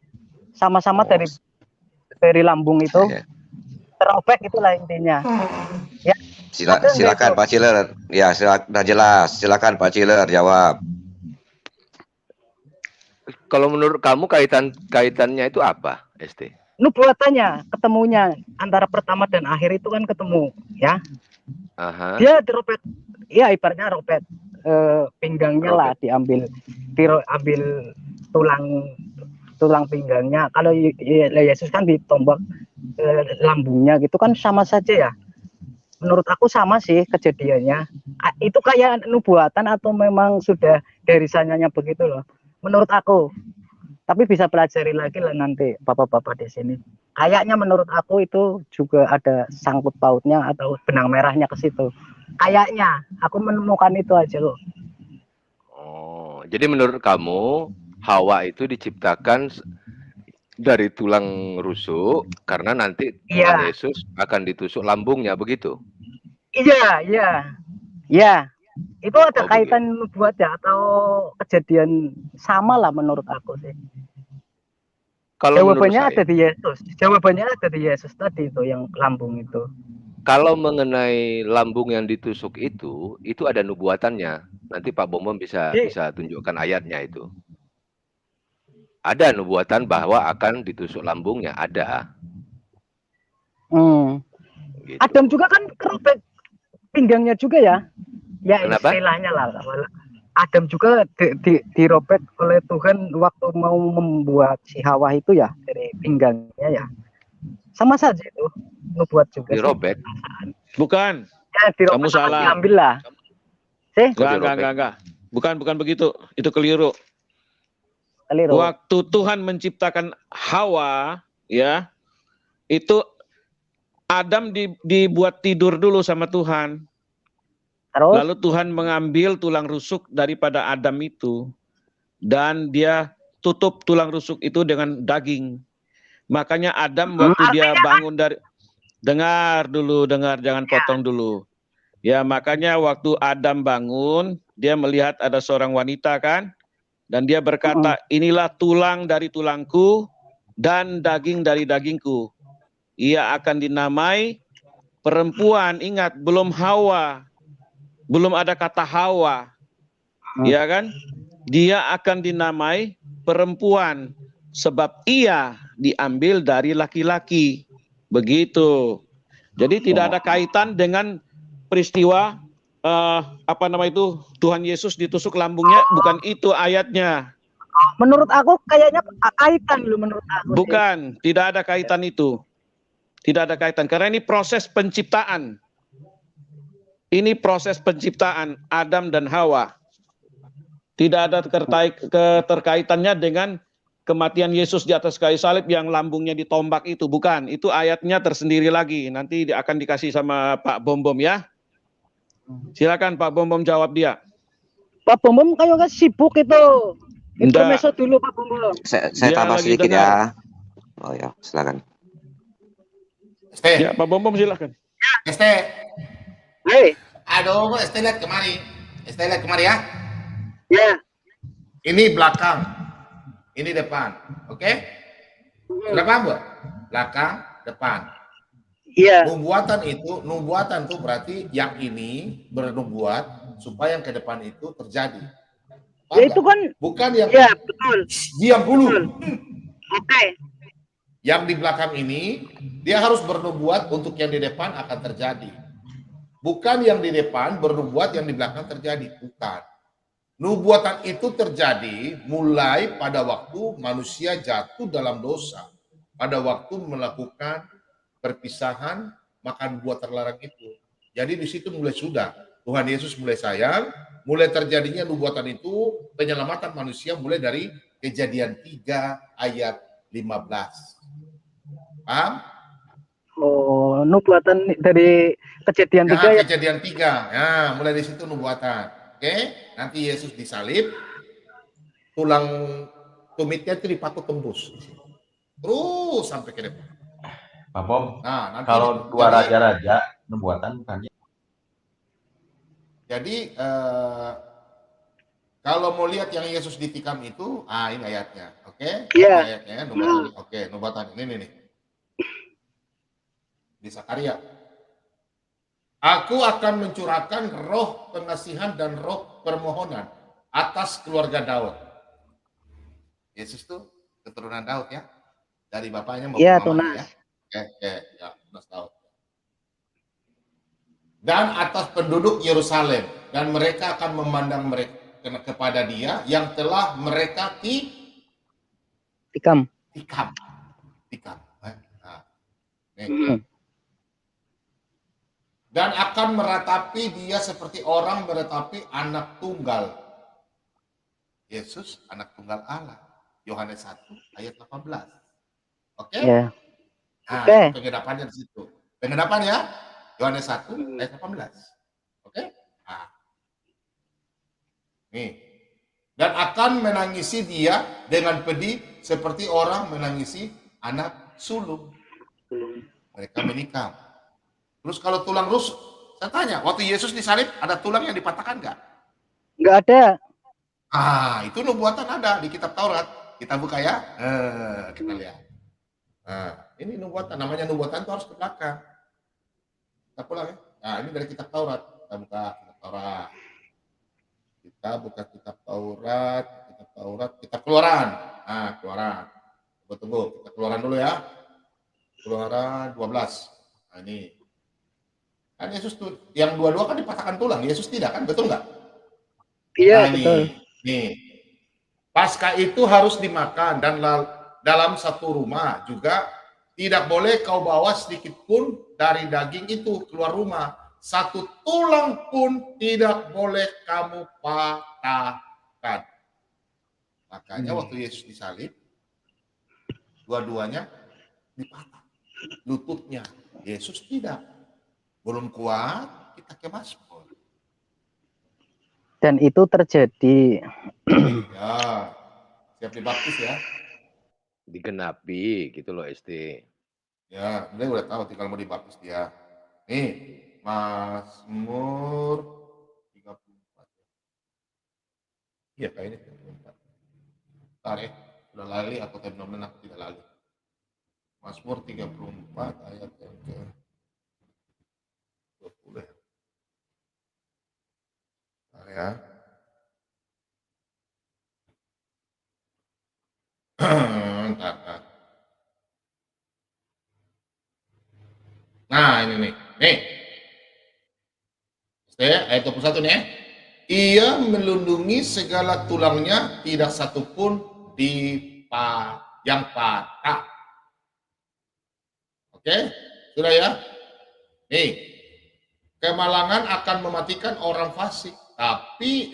[SPEAKER 7] Sama-sama dari lambung itu. Terobek itulah intinya. Ya.
[SPEAKER 6] Silakan Pak Ciler. Ya, sudah jelas. Silakan Pak Ciler jawab.
[SPEAKER 1] Kalau menurut kamu kaitannya itu apa, ST?
[SPEAKER 7] Nubuatannya, ketemunya antara pertama dan akhir itu kan ketemu, ya.
[SPEAKER 1] Aha.
[SPEAKER 7] Dia dirobek, ya ibaratnya robek pinggangnya lah, diambil tulang pinggangnya. Kalau Yesus kan ditombak lambungnya gitu kan sama saja ya. Menurut aku sama sih kejadiannya. Itu kayak nubuatan atau memang sudah dari sananya begitu loh. Menurut aku. Tapi bisa pelajari lagi lah nanti bapak-bapak di sini. Kayaknya menurut aku itu juga ada sangkut pautnya atau benang merahnya ke situ. Kayaknya aku menemukan itu aja loh.
[SPEAKER 1] Oh, jadi menurut kamu Hawa itu diciptakan dari tulang rusuk karena nanti Tuhan Yesus akan ditusuk lambungnya, begitu?
[SPEAKER 7] Iya. Itu ada kaitan nubuat ya atau kejadian sama lah menurut aku sih.
[SPEAKER 1] Kalau
[SPEAKER 7] jawabannya ada di Yesus. Jawabannya ada di Yesus tadi itu yang lambung itu.
[SPEAKER 1] Kalau mengenai lambung yang ditusuk itu ada nubuatannya. Nanti Pak Bombom bisa tunjukkan ayatnya itu. Ada nubuatan bahwa akan ditusuk lambungnya, ada. Gitu.
[SPEAKER 7] Adam juga kan kerobek pinggangnya juga ya. Ya
[SPEAKER 1] Kenapa?
[SPEAKER 7] istilahnya lah. Adam juga dirobek oleh Tuhan waktu mau membuat si Hawa itu ya dari pinggangnya ya. Sama saja itu nubuat juga.
[SPEAKER 1] Dirobek.
[SPEAKER 3] Bukan.
[SPEAKER 7] Ya, dirobek,
[SPEAKER 3] Kamu salah.
[SPEAKER 7] diambil lah.
[SPEAKER 3] Enggak. Bukan begitu. Itu keliru. Waktu Tuhan menciptakan Hawa, ya, itu Adam dibuat tidur dulu sama Tuhan.
[SPEAKER 7] Terus?
[SPEAKER 3] Lalu Tuhan mengambil tulang rusuk daripada Adam itu dan dia tutup tulang rusuk itu dengan daging. Makanya Adam waktu dia bangun dari dengar, jangan potong dulu. Ya, makanya waktu Adam bangun, dia melihat ada seorang wanita kan, dan dia berkata, inilah tulang dari tulangku dan daging dari dagingku. Ia akan dinamai perempuan. Ingat, belum Hawa. Belum ada kata Hawa, ya kan? Dia akan dinamai perempuan sebab ia diambil dari laki-laki. Begitu. Jadi tidak ada kaitan dengan peristiwa Tuhan Yesus ditusuk lambungnya, bukan itu ayatnya.
[SPEAKER 7] Menurut aku kayaknya kaitan dulu menurut aku.
[SPEAKER 3] Bukan, tidak ada kaitan itu. Tidak ada kaitan karena ini proses penciptaan. Ini proses penciptaan Adam dan Hawa. Tidak ada keterkaitannya dengan kematian Yesus di atas kayu salib yang lambungnya ditombak itu. Bukan, itu ayatnya tersendiri lagi. Nanti akan dikasih sama Pak Bom ya. Silakan Pak Bom jawab dia.
[SPEAKER 7] Pak Bom kayaknya sibuk itu. Intermezzo dulu Pak Bom.
[SPEAKER 6] Saya tambah sedikit ya. Oh ya, silakan.
[SPEAKER 3] Ya, Pak Bom silakan.
[SPEAKER 7] Hei.
[SPEAKER 4] Aduh, lihat kemari. Lihat kemari ya.
[SPEAKER 7] Ya.
[SPEAKER 4] Ini belakang. Ini depan. Oke? Sudah paham, Bu? Belakang, depan.
[SPEAKER 7] Iya.
[SPEAKER 4] Nubuatan itu berarti yang ini bernubuat supaya yang ke depan itu terjadi.
[SPEAKER 7] Ya itu kan
[SPEAKER 4] bukan yang
[SPEAKER 7] ya, betul.
[SPEAKER 4] Diam dulu.
[SPEAKER 7] Oke.
[SPEAKER 4] Yang di belakang ini dia harus bernubuat untuk yang di depan akan terjadi. Bukan yang di depan bernubuat yang di belakang terjadi, bukan. Nubuatan itu terjadi mulai pada waktu manusia jatuh dalam dosa. Pada waktu melakukan perpisahan, makan buah terlarang itu. Jadi di situ mulai sudah. Tuhan Yesus mulai sayang, mulai terjadinya nubuatan itu, penyelamatan manusia mulai dari Kejadian 3 ayat 15. Paham?
[SPEAKER 7] Oh, nubuatan dari Kejadian 3 ya.
[SPEAKER 4] Kejadian 3. Nah, mulai di situ nubuatan. Oke, nanti Yesus disalib, tulang tumitnya itu dipakut tembus. Terus sampai ke depan.
[SPEAKER 2] Pak Bom,
[SPEAKER 4] nah, nanti
[SPEAKER 2] kalau dua raja-raja nubuatan bukannya.
[SPEAKER 4] Jadi kalau mau lihat yang Yesus ditikam itu, ini ayatnya, oke?
[SPEAKER 7] Iya.
[SPEAKER 4] Ayatnya, nubuatan, oke, nubuatan ini nih. Di Sakaria. Aku akan mencurahkan roh pengasihan dan roh permohonan atas keluarga Daud. Yesus tuh keturunan Daud ya, dari bapaknya mau
[SPEAKER 7] ya,
[SPEAKER 4] mamanya ya. Ya, Tunas Daud. Dan atas penduduk Yerusalem, dan mereka akan memandang mereka kepada dia yang telah mereka tikam. Nah, dan akan meratapi dia seperti orang meratapi anak tunggal. Yesus anak tunggal Allah. Yohanes 1 ayat 18. Oke?
[SPEAKER 7] Yeah.
[SPEAKER 4] Nah, penggenapannya di situ. Penggenapannya Yohanes 1 ayat 18. Oke? Nah. Nih. Dan akan menangisi dia dengan pedih seperti orang menangisi anak sulung. Mereka menikam. Terus kalau tulang rusuk, saya tanya, waktu Yesus disalib ada tulang yang dipatahkan nggak?
[SPEAKER 7] Nggak ada.
[SPEAKER 4] Itu nubuatan ada di kitab Taurat. Kita buka ya, kita lihat. Ini nubuatan, namanya nubuatan itu harus ke belakang. Kita pulang ya. Nah, ini dari kitab Taurat. Kita buka kitab Taurat. Kitab Keluaran. Keluaran. Tunggu, kita Keluaran dulu ya. Keluaran 12. Nah, ini. Kan Yesus tuh yang dua-dua kan dipatahkan tulang, Yesus tidak kan, betul nggak?
[SPEAKER 7] Iya,
[SPEAKER 4] Nah,
[SPEAKER 7] betul.
[SPEAKER 4] nih. Paskah itu harus dimakan dan dalam satu rumah juga tidak boleh kau bawa sedikit pun dari daging itu keluar rumah. Satu tulang pun tidak boleh kamu patahkan. Makanya waktu Yesus disalib, dua-duanya dipatah. Lututnya. Yesus tidak. Belum kuat, kita ke Mazmur.
[SPEAKER 7] Dan itu terjadi.
[SPEAKER 4] Ya, siap dibaptis ya.
[SPEAKER 1] Digenapi gitu loh ST.
[SPEAKER 4] Ya, dia udah tahu tinggal mau dibaptis dia. Nih, Mazmur 34. Iya, kayaknya 34. Bentar ya, sudah lali atau benar-benar aku tidak lali. Mazmur 34 ayat yang ke 20 ya. Bentar ya. Bentar. Nah, ini nih. Nih. Ayat 21 nih ya. Ia melindungi segala tulangnya, tidak satupun yang patah. Oke, sudah ya. Nih, kemalangan akan mematikan orang fasik, tapi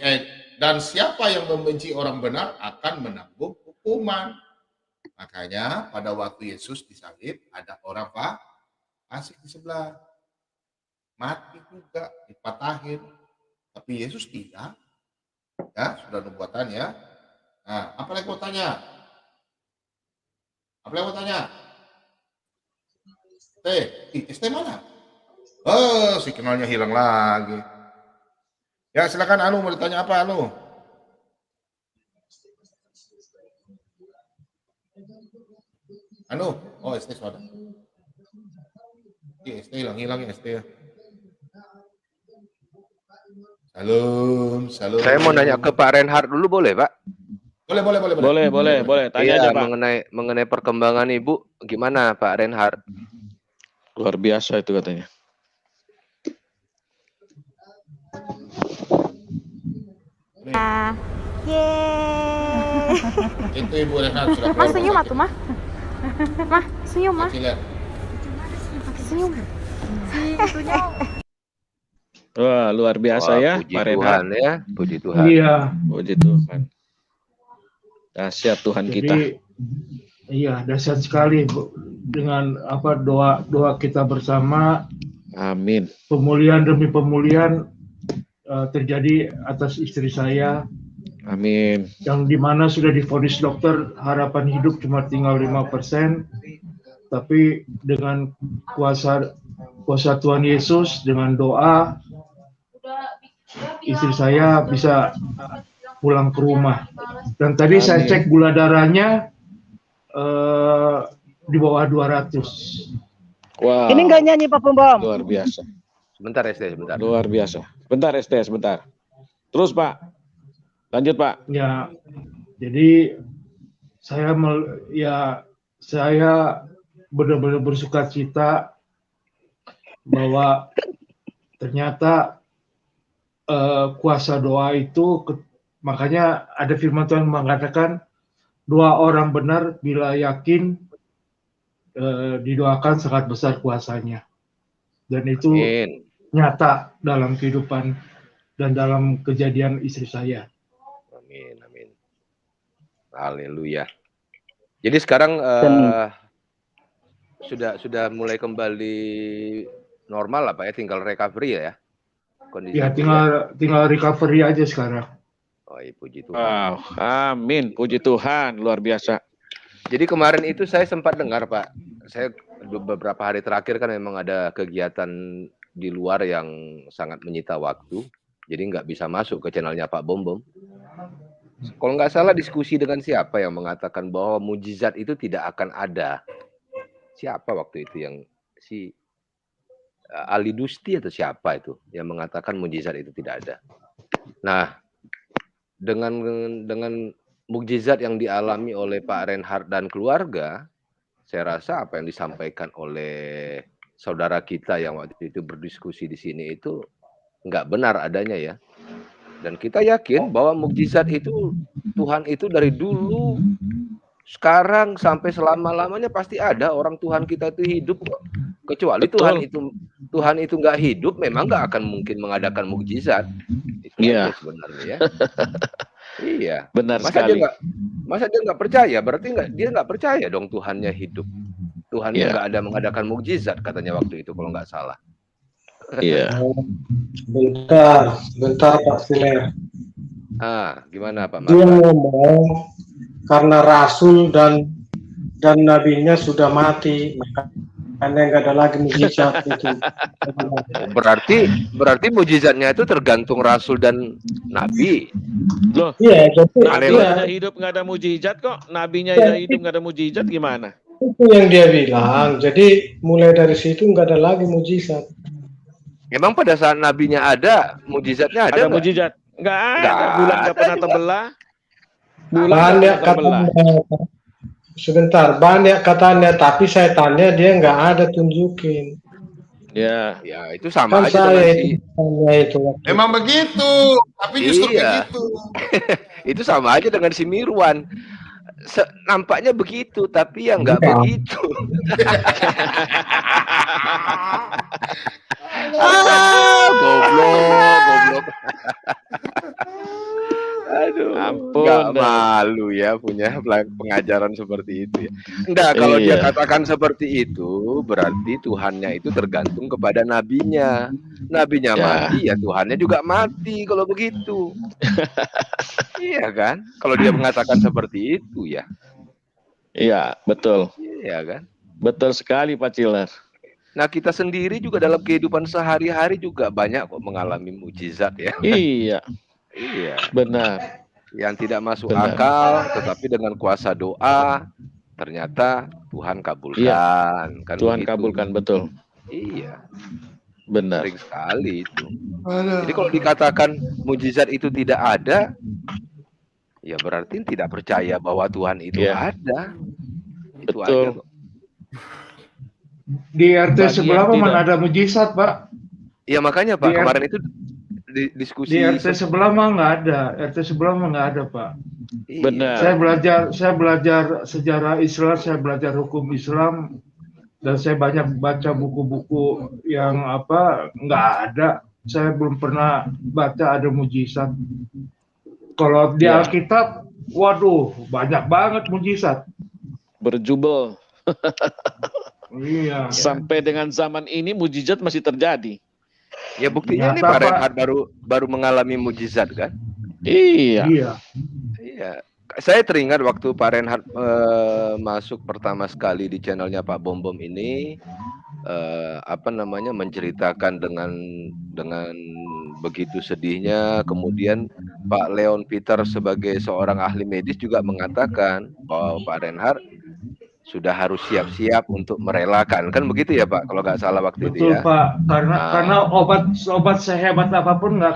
[SPEAKER 4] dan siapa yang membenci orang benar akan menanggung hukuman. Makanya pada waktu Yesus disalib ada orang fasik di sebelah, mati juga, dipatahin. Tapi Yesus tidak. Ya, sudah nubuatan ya. Nah, apa lagi mau tanya? Apa lagi mau tanya? ST mana? Oh, signalnya hilang lagi. Ya, silakan Anu, mau ditanya apa Anu? Anu, oh ST sudah. ST hilang ya ST ya. Salam.
[SPEAKER 1] Saya mau nanya ke Pak Reinhard dulu boleh, Pak?
[SPEAKER 3] Boleh. Tanya aja, Pak.
[SPEAKER 1] Mengenai perkembangan Ibu, gimana Pak Reinhard?
[SPEAKER 3] Luar biasa itu katanya.
[SPEAKER 8] Yeay.
[SPEAKER 4] Itu Ibu Reinhard sudah
[SPEAKER 8] Mas senyum atuh mah. Mah, senyum mah. Senyum.
[SPEAKER 3] Wah, luar biasa ya,
[SPEAKER 1] puji
[SPEAKER 3] Pak
[SPEAKER 1] Tuhan
[SPEAKER 3] Reinhard.
[SPEAKER 1] ya, puji Tuhan.
[SPEAKER 5] Iya.
[SPEAKER 3] Puji Tuhan. Dahsyat Tuhan kita.
[SPEAKER 5] Iya, dahsyat sekali Bu. Dengan doa kita bersama.
[SPEAKER 3] Amin.
[SPEAKER 5] Pemulihan demi pemulihan terjadi atas istri saya.
[SPEAKER 3] Amin.
[SPEAKER 5] Yang dimana sudah divonis dokter harapan hidup cuma tinggal 5%, tapi dengan kuasa Tuhan Yesus, dengan doa istri saya bisa pulang ke rumah. Dan tadi saya cek gula darahnya di bawah 200.
[SPEAKER 3] Wow.
[SPEAKER 7] Ini nggak nyanyi Pak Pembom.
[SPEAKER 3] Luar biasa.
[SPEAKER 1] Sebentar ST, sebentar.
[SPEAKER 3] Luar biasa. Sebentar ST, sebentar. Terus Pak. Lanjut Pak.
[SPEAKER 5] Ya, jadi saya benar-benar bersuka cita bahwa ternyata kuasa doa itu, makanya ada firman Tuhan mengatakan doa orang benar bila yakin didoakan sangat besar kuasanya, dan itu nyata dalam kehidupan dan dalam kejadian istri saya.
[SPEAKER 1] Amin. Haleluya. Jadi sekarang sudah mulai kembali normal lah Pak ya, tinggal recovery ya kondisi.
[SPEAKER 5] Ya, tinggal recovery aja sekarang.
[SPEAKER 1] Oh, puji Tuhan.
[SPEAKER 3] Wow, amin, puji Tuhan, luar biasa.
[SPEAKER 1] Jadi kemarin itu saya sempat dengar Pak, saya beberapa hari terakhir kan memang ada kegiatan di luar yang sangat menyita waktu, jadi nggak bisa masuk ke channelnya Pak Bom. Kalau nggak salah diskusi dengan siapa yang mengatakan bahwa mujizat itu tidak akan ada. Siapa waktu itu yang Ali Dusti atau siapa itu yang mengatakan mujizat itu tidak ada. Nah, dengan mukjizat yang dialami oleh Pak Reinhard dan keluarga, saya rasa apa yang disampaikan oleh saudara kita yang waktu itu berdiskusi di sini itu nggak benar adanya ya. Dan kita yakin bahwa mukjizat itu Tuhan itu dari dulu, sekarang sampai selama-lamanya pasti ada orang Tuhan kita itu hidup kok. Kecuali
[SPEAKER 3] Betul.
[SPEAKER 1] Tuhan itu nggak hidup, memang nggak akan mungkin mengadakan mukjizat. Itu
[SPEAKER 3] Iya.
[SPEAKER 1] aja sebenarnya ya. Iya.
[SPEAKER 3] Benar
[SPEAKER 1] Masa
[SPEAKER 3] sekali.
[SPEAKER 1] dia nggak percaya? Berarti dia nggak percaya dong Tuhannya hidup. Tuhannya
[SPEAKER 3] Iya.
[SPEAKER 1] nggak ada mengadakan mukjizat katanya waktu itu kalau nggak salah.
[SPEAKER 3] Iya.
[SPEAKER 9] Bentar Pak Siler.
[SPEAKER 1] Gimana Pak
[SPEAKER 9] Dia
[SPEAKER 1] Marta?
[SPEAKER 9] ngomong karena rasul dan nabinya sudah mati, makanya nggak ada lagi mujizat itu.
[SPEAKER 1] Berarti mujizatnya itu tergantung rasul dan nabi.
[SPEAKER 3] Loh,
[SPEAKER 9] Iya, jadi
[SPEAKER 3] nabinya
[SPEAKER 9] iya,
[SPEAKER 3] aja hidup nggak ada mujizat kok. Nabinya aja hidup nggak ada mujizat gimana?
[SPEAKER 9] itu yang dia bilang. Jadi mulai dari situ nggak ada lagi mujizat.
[SPEAKER 1] Emang pada saat nabinya ada, mujizatnya ada
[SPEAKER 3] Ada
[SPEAKER 1] nggak?
[SPEAKER 3] mujizat? Nggak ada.
[SPEAKER 1] Nggak
[SPEAKER 3] Bulan nggak
[SPEAKER 1] ada
[SPEAKER 3] pernah
[SPEAKER 1] juga.
[SPEAKER 3] terbelah. Bulan nggak
[SPEAKER 9] Banyak
[SPEAKER 3] pernah terbelah.
[SPEAKER 9] katanya, sebentar, banyak katanya, tapi saya tanya dia nggak ada tunjukin.
[SPEAKER 3] Ya.
[SPEAKER 1] Ya itu sama
[SPEAKER 9] Kan
[SPEAKER 1] aja
[SPEAKER 9] saya
[SPEAKER 1] dengan
[SPEAKER 9] tanya itu waktu.
[SPEAKER 4] Memang begitu, tapi justru
[SPEAKER 1] Iya.
[SPEAKER 4] begitu.
[SPEAKER 1] itu sama aja dengan si Mirwan. Nampaknya begitu, tapi ya nggak
[SPEAKER 9] Iya.
[SPEAKER 1] begitu. Goblok. Aduh,
[SPEAKER 3] Ampun,
[SPEAKER 1] nggak
[SPEAKER 3] dah.
[SPEAKER 1] malu ya punya pengajaran seperti itu ya. Enggak, kalau dia
[SPEAKER 3] Iya.
[SPEAKER 1] katakan seperti itu, berarti Tuhannya itu tergantung kepada nabinya. Nabinya
[SPEAKER 3] Ya.
[SPEAKER 1] mati, ya Tuhannya juga mati kalau begitu. Iya kan? Kalau dia mengatakan seperti itu ya.
[SPEAKER 3] Iya, betul.
[SPEAKER 1] Iya kan?
[SPEAKER 3] Betul sekali Pak Ciler.
[SPEAKER 1] Nah, kita sendiri juga dalam kehidupan sehari-hari juga banyak kok mengalami mujizat ya.
[SPEAKER 3] Iya,
[SPEAKER 1] Iya.
[SPEAKER 3] benar.
[SPEAKER 1] Yang tidak masuk
[SPEAKER 3] Benar.
[SPEAKER 1] akal, tetapi dengan kuasa doa ternyata Tuhan kabulkan. Kan
[SPEAKER 3] Tuhan
[SPEAKER 1] begitu.
[SPEAKER 3] kabulkan, betul.
[SPEAKER 1] Iya,
[SPEAKER 3] Benar.
[SPEAKER 1] sering sekali itu. Jadi kalau dikatakan mujizat itu tidak ada, ya berarti tidak percaya bahwa Tuhan itu
[SPEAKER 3] Iya.
[SPEAKER 1] ada. Itu
[SPEAKER 3] Betul.
[SPEAKER 1] aja kok.
[SPEAKER 5] Di RT
[SPEAKER 3] Bagi
[SPEAKER 5] sebelah
[SPEAKER 3] yang
[SPEAKER 5] mana
[SPEAKER 3] tidak-
[SPEAKER 5] ada mujizat, Pak?
[SPEAKER 1] Iya makanya Pak,
[SPEAKER 5] Di
[SPEAKER 1] kemarin itu diskusi.
[SPEAKER 5] Di RT sebelah mah nggak ada. RT sebelah mah nggak ada, Pak.
[SPEAKER 1] Iya.
[SPEAKER 3] Benar.
[SPEAKER 5] Saya belajar sejarah Islam, saya belajar hukum Islam, dan saya banyak baca buku-buku yang nggak ada. Saya belum pernah baca ada mujizat. Kalau di
[SPEAKER 3] Ya.
[SPEAKER 5] Alkitab, waduh, banyak banget mujizat.
[SPEAKER 3] Berjubel.
[SPEAKER 5] Iya.
[SPEAKER 3] Sampai dengan zaman ini mujizat masih terjadi.
[SPEAKER 1] Ya buktinya ini
[SPEAKER 5] Nyata,
[SPEAKER 1] Pak
[SPEAKER 5] Pak.
[SPEAKER 1] Reinhard baru mengalami mujizat kan?
[SPEAKER 3] Iya.
[SPEAKER 5] Iya.
[SPEAKER 1] Iya. Saya teringat waktu Pak Reinhard masuk pertama sekali di channelnya Pak Bom Bom ini, menceritakan dengan begitu sedihnya. Kemudian Pak Leon Peter sebagai seorang ahli medis juga mengatakan bahwa Pak Reinhard sudah harus siap-siap untuk merelakan, kan begitu ya Pak? Kalau nggak salah waktu itu
[SPEAKER 5] Betul,
[SPEAKER 1] ya.
[SPEAKER 5] Pak. Karena obat sehebat apapun nggak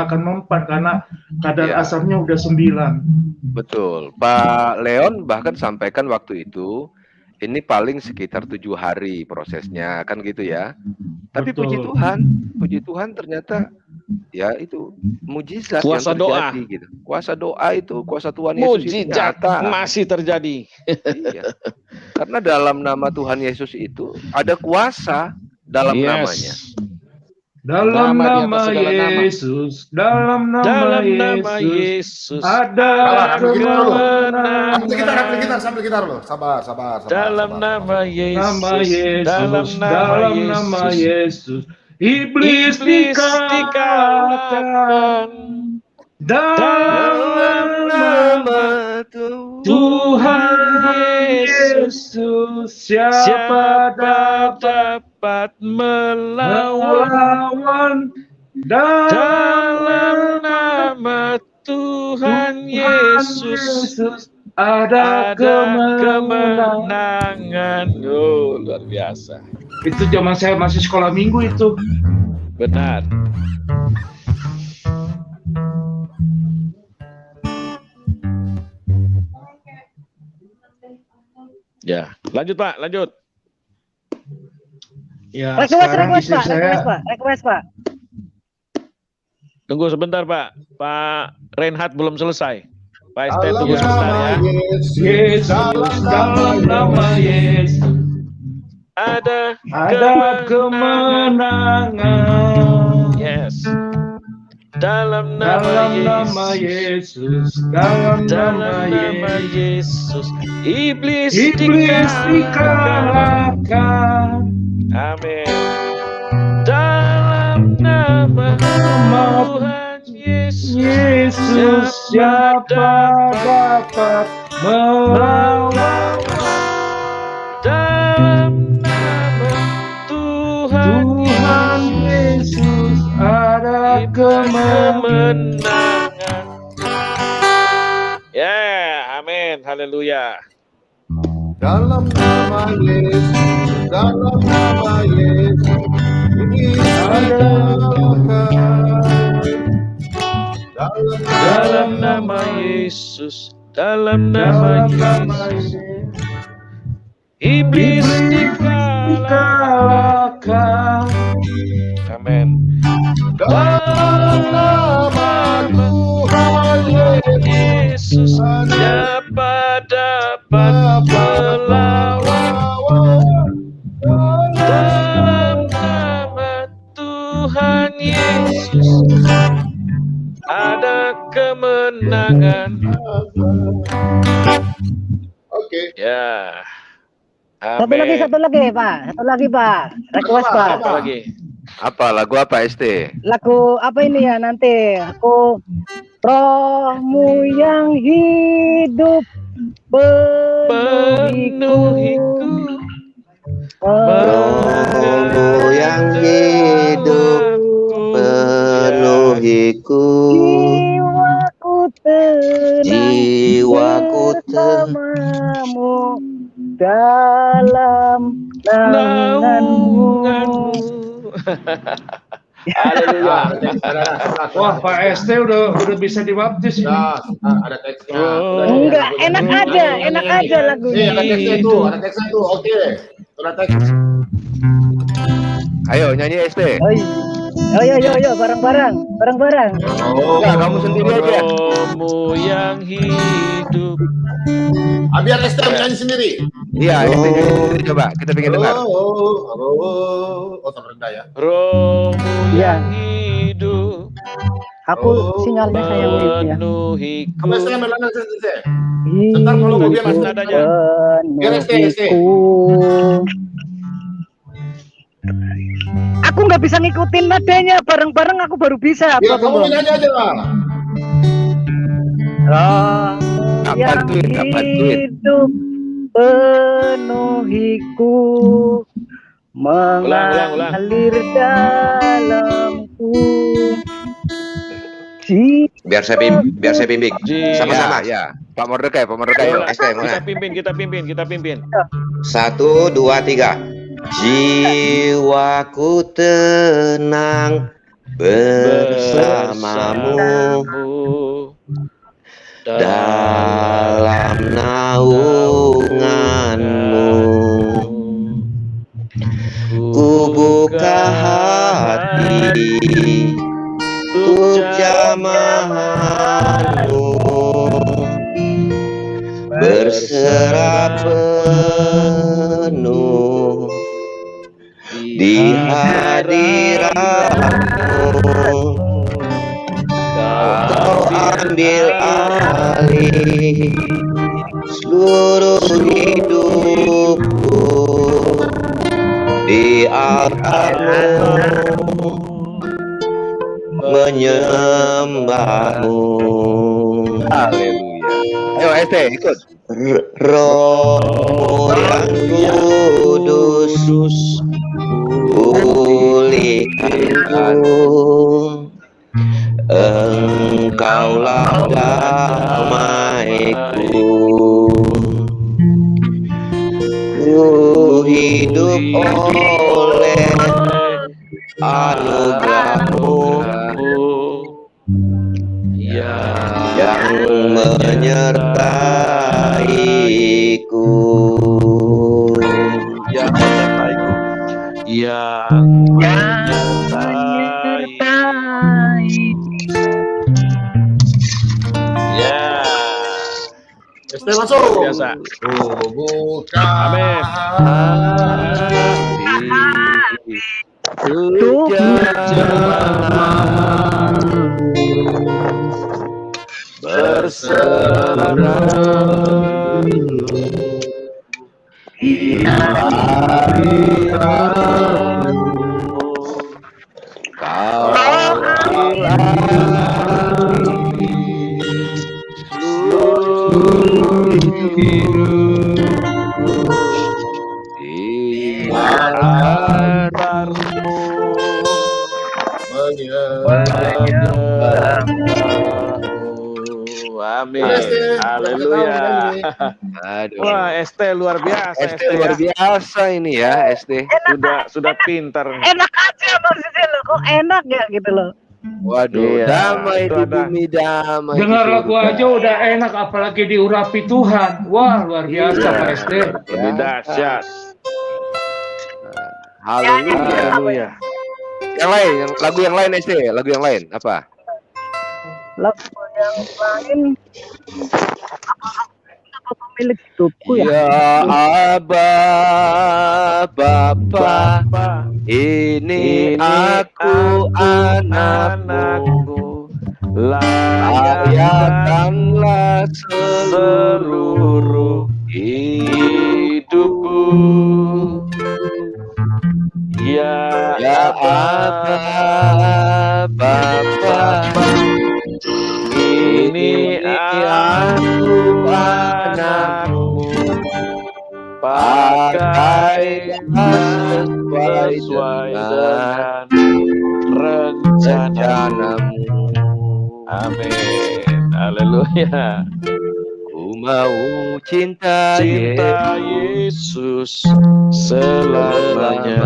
[SPEAKER 5] akan mempan karena kadar
[SPEAKER 1] Iya.
[SPEAKER 5] asamnya udah 9.
[SPEAKER 1] Betul. Pak Leon bahkan sampaikan waktu itu ini paling sekitar 7 hari prosesnya, kan gitu ya. Tapi
[SPEAKER 5] Betul.
[SPEAKER 1] puji Tuhan ternyata ya itu mujizat
[SPEAKER 3] Kuasa
[SPEAKER 1] yang terjadi gitu. Kuasa doa itu, kuasa Tuhan Yesus itu
[SPEAKER 3] Mujizat
[SPEAKER 1] nyata.
[SPEAKER 3] masih terjadi.
[SPEAKER 1] Iya. Karena dalam nama Tuhan Yesus itu ada kuasa dalam namanya.
[SPEAKER 5] Dalam
[SPEAKER 3] Nama di atas
[SPEAKER 5] nama
[SPEAKER 3] segala nama.
[SPEAKER 5] Yesus, dalam nama
[SPEAKER 3] Dalam nama
[SPEAKER 5] Yesus,
[SPEAKER 3] Yesus.
[SPEAKER 5] ada
[SPEAKER 4] Sambil gitar dulu.
[SPEAKER 5] kemenangan.
[SPEAKER 4] Sambil gitar loh. Sabar.
[SPEAKER 3] Dalam nama Yesus.
[SPEAKER 5] Nama Yesus,
[SPEAKER 3] Dalam
[SPEAKER 5] dalam nama Yesus, iblis dikalahkan. Dalam nama Tuhan Yesus, siapa dapat melawan?
[SPEAKER 3] Dalam nama Tuhan Yesus
[SPEAKER 5] ada kemenangan.
[SPEAKER 3] kemenangan. Oh, luar biasa.
[SPEAKER 5] Itu zaman saya masih sekolah minggu itu.
[SPEAKER 3] Benar. Ya, lanjut Pak, lanjut.
[SPEAKER 5] Ya,
[SPEAKER 7] Request,
[SPEAKER 5] sekarang
[SPEAKER 7] Pak. Request, Pak.
[SPEAKER 3] Tunggu sebentar, Pak. Pak Reinhard belum selesai. Pak ST tunggu sebentar ya.
[SPEAKER 5] Yesus, dalam nama Yesus
[SPEAKER 3] Ada
[SPEAKER 5] kemenangan.
[SPEAKER 3] Yes. Dalam nama
[SPEAKER 5] Yesus,
[SPEAKER 3] dalam nama Yesus, iblis dikalahkan. Amin. Dalam nama Tuhan Yesus,
[SPEAKER 5] siapa dapat melawan?
[SPEAKER 3] dalam nama Tuhan
[SPEAKER 5] Yesus ada
[SPEAKER 3] kemenangan. Ya, amin, haleluya.
[SPEAKER 4] Dalam nama Yesus, dalam nama Yesus, ini
[SPEAKER 3] Dalam nama Yesus, dalam nama Yesus, iblis dikalahkan. Amin. Dalam nama Tuhan Yesus, siapa dapat melawan? Dalam nama Tuhan Yesus ada kemenangan.
[SPEAKER 4] Oke.
[SPEAKER 3] Ya.
[SPEAKER 7] Satu
[SPEAKER 3] Amin.
[SPEAKER 7] lagi, Pak. Request, Pak.
[SPEAKER 3] Satu lagi.
[SPEAKER 1] Apa lagu apa ST?
[SPEAKER 7] Lagu apa ini ya nanti? Aku rohmu yang hidup penuhiku.
[SPEAKER 6] Rohmu yang hidup penuhiku, jiwaku
[SPEAKER 7] tenang dalam naunganmu.
[SPEAKER 3] Haleluya.
[SPEAKER 5] Wah, Pak ST udah bisa dibaptis ini.
[SPEAKER 4] Ada teksnya.
[SPEAKER 7] Enggak, enak aja lagunya.
[SPEAKER 4] Ada teksnya itu, Oke. Ada teks.
[SPEAKER 1] Ayo nyanyi ST.
[SPEAKER 7] Ayo, bareng-bareng.
[SPEAKER 1] Enggak, kamu sendiri aja.
[SPEAKER 3] Rohmu yang hidup.
[SPEAKER 4] Biar ST nyanyi sendiri.
[SPEAKER 1] Iya, ST nyanyi sendiri, coba kita pengen dengar.
[SPEAKER 4] Sama rendah ya.
[SPEAKER 3] Rohmu
[SPEAKER 7] Iya.
[SPEAKER 3] yang hidup
[SPEAKER 7] Aku sinyalnya sayang itu ya.
[SPEAKER 3] penuhiku.
[SPEAKER 4] Apa saya melana sendiri? Sebentar kalau mau biar langsung
[SPEAKER 3] aja.
[SPEAKER 4] Biar ST.
[SPEAKER 7] Aku nggak bisa ngikutin nadanya, bareng-bareng aku baru bisa.
[SPEAKER 4] Ya, kamu nyanyi aja lah.
[SPEAKER 1] Tak
[SPEAKER 7] Yang
[SPEAKER 1] bantuin.
[SPEAKER 7] hidup penuhiku mengalir dalamku.
[SPEAKER 6] Biar saya bimbing. Sama-sama.
[SPEAKER 1] Ya. Pak Mordekai.
[SPEAKER 3] Ayo,
[SPEAKER 6] ST, mana?
[SPEAKER 3] kita pimpin.
[SPEAKER 6] 1, 2, 3. Jiwaku tenang bersamamu dalam naunganmu. Ku buka hati untuk jamahanmu, berserah penuh di hadiratmu. Kau ambil alih seluruh hidupku, di altarmu menyembahmu.
[SPEAKER 1] Haleluya. Ayo ST ikut.
[SPEAKER 6] Roh yang kudus pulihkanku, Engkaulah damaiku. Ku hidup oleh anugerah-Mu yang menyertaiku.
[SPEAKER 3] yang menyertai. Ya.
[SPEAKER 4] Este masuk.
[SPEAKER 3] Biasa.
[SPEAKER 4] Buka
[SPEAKER 3] Amin. Amin. Haleluya. Wah, ST luar biasa.
[SPEAKER 1] ST luar biasa ini ya, ST.
[SPEAKER 3] Sudah pintar.
[SPEAKER 7] Enak aja maksudnya lo, kok enak ya gitu loh.
[SPEAKER 1] Waduh,
[SPEAKER 3] Iya,
[SPEAKER 1] damai
[SPEAKER 3] itu
[SPEAKER 1] di
[SPEAKER 3] ada.
[SPEAKER 1] bumi, damai.
[SPEAKER 5] Dengar
[SPEAKER 1] di
[SPEAKER 5] lagu
[SPEAKER 1] surga.
[SPEAKER 5] aja udah enak, apalagi diurapi Tuhan. Wah, luar biasa
[SPEAKER 3] Iya.
[SPEAKER 5] Pak SD.
[SPEAKER 3] Lebih dahsyat.
[SPEAKER 1] Haleluya.
[SPEAKER 3] Haleluya.
[SPEAKER 1] Yang lain, lagu yang lain ST, lagu yang lain apa?
[SPEAKER 7] Lagu yang lain apa pemilik hidupku ya?
[SPEAKER 1] Ya Aba Bapa, ini aku anakmu, layakkanlah seluruh hidupku.
[SPEAKER 3] Ya
[SPEAKER 1] Aba Bapa,
[SPEAKER 3] ini aku anakmu, pakailah sesuai dengan rencanamu. Amin. Haleluya.
[SPEAKER 1] ku mau cinta
[SPEAKER 3] Yesus selamanya.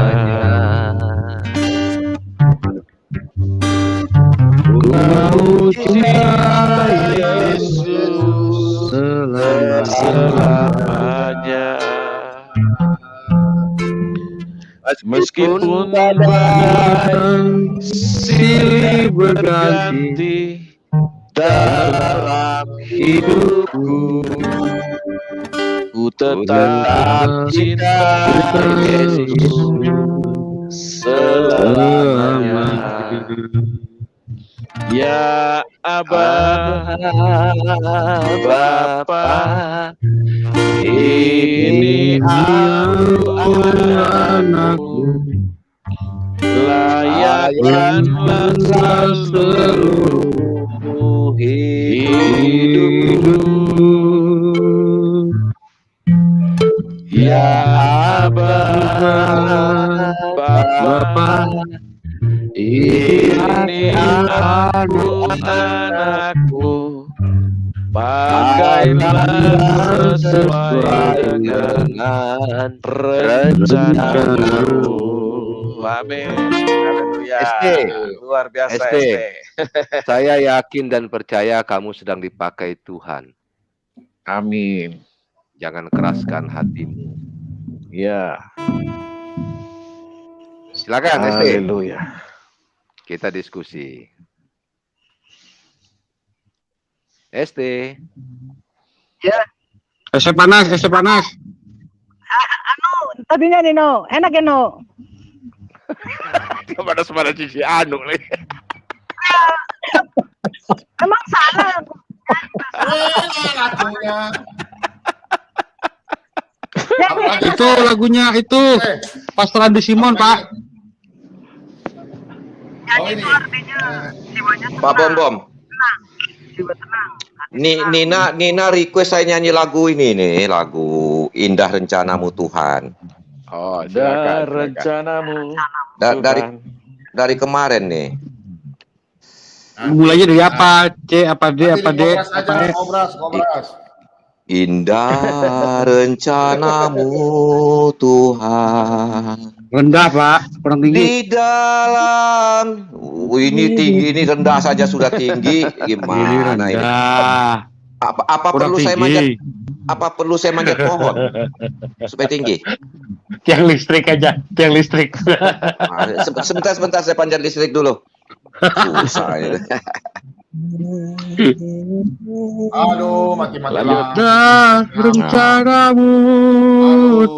[SPEAKER 1] Ku mau
[SPEAKER 3] Cinta Yesus selamanya. Meskipun badai silih berganti dalam hidupku, ku tetap cinta Yesus selamanya. Ya Aba Bapa, ini aku anakmu, layakkanlah seluruh hidupku. Ya Aba Bapa, ini aku anakmu, pakailah sesuai dengan rencanamu. Amin. Haleluya.
[SPEAKER 1] ST.
[SPEAKER 3] Luar biasa
[SPEAKER 1] ST.
[SPEAKER 3] ST.
[SPEAKER 1] Saya yakin dan percaya kamu sedang dipakai Tuhan.
[SPEAKER 3] Amin.
[SPEAKER 1] Jangan keraskan hatimu.
[SPEAKER 3] Ya.
[SPEAKER 1] Silakan ST.
[SPEAKER 3] Haleluya.
[SPEAKER 1] Kita diskusi. ST.
[SPEAKER 7] Ya,
[SPEAKER 10] Es panas, es panas.
[SPEAKER 7] tadinya Nino, enak ya No?
[SPEAKER 1] Pada cici anu nih.
[SPEAKER 7] Emang salah.
[SPEAKER 4] lagunya.
[SPEAKER 10] Itu lagunya itu Pastor Andi Simon, Pak.
[SPEAKER 4] Oh ini.
[SPEAKER 6] Pak Bom. Nina request saya nyanyi lagu ini nih, lagu Indah Rencanamu Tuhan.
[SPEAKER 1] Oh,
[SPEAKER 3] Dan
[SPEAKER 1] silakan.
[SPEAKER 3] rencanamu
[SPEAKER 6] Dari kemarin nih.
[SPEAKER 10] Mulainya dari apa? C, apa D, apa D?
[SPEAKER 4] Ngobras aja,
[SPEAKER 10] Apa E?
[SPEAKER 4] ngobras.
[SPEAKER 6] Indah rencanamu Tuhan.
[SPEAKER 10] Rendah, Pak. Kurang tinggi.
[SPEAKER 6] Di dalam ini tinggi, ini rendah saja sudah tinggi.
[SPEAKER 10] Ini
[SPEAKER 6] Gimana ini?
[SPEAKER 10] rendah.
[SPEAKER 6] Apa
[SPEAKER 10] Kurang
[SPEAKER 6] perlu saya
[SPEAKER 10] tinggi.
[SPEAKER 6] manjat? Apa perlu saya manjat pohon supaya tinggi?
[SPEAKER 10] Tiang listrik aja, tiang listrik.
[SPEAKER 6] Sebentar saya panjat listrik dulu. Susah itu.
[SPEAKER 4] Aduh, mati-mati lah.
[SPEAKER 10] Dah rencanamu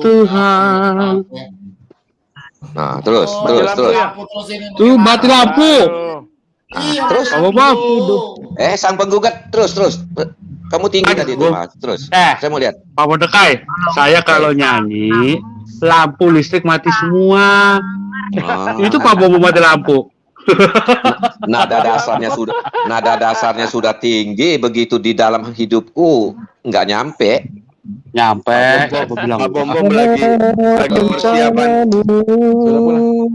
[SPEAKER 10] Tuhan.
[SPEAKER 6] Nah, terus.
[SPEAKER 10] Tuh mati lampu.
[SPEAKER 6] Terus sang penggugat terus. Kamu tinggi tadi itu, Mas. Terus. Saya mau lihat.
[SPEAKER 10] Pak Mordekai, saya kalau nyanyi lampu listrik mati semua. Itu Pak Bobo mati lampu.
[SPEAKER 6] Nada dasarnya sudah tinggi, begitu di dalam hidupku nggak nyampe.
[SPEAKER 1] Pak Bom lagi persiapan.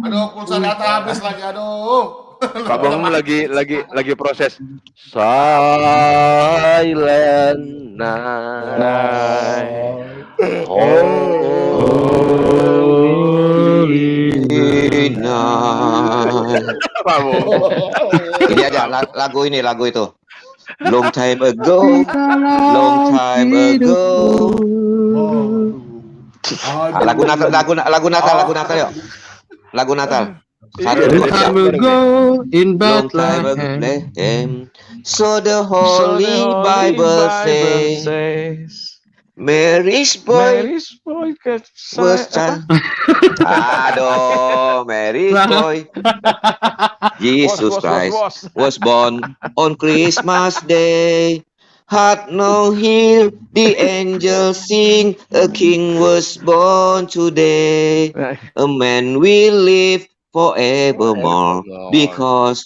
[SPEAKER 4] Aduh, pulsa data habis lagi, aduh.
[SPEAKER 1] Pak Bom lagi proses silent night.
[SPEAKER 6] Holy night. Ini aja lagu itu. Long time ago. Lagu Natal yuk. Lagu Natal.
[SPEAKER 10] Long time ago in Bethlehem.
[SPEAKER 6] So the Holy Bible says, Mary's boy was child. Aduh, Mary's boy. Jesus Christ was born on Christmas Day. Heart no hear the angels sing, a king was born today. A man will live forevermore because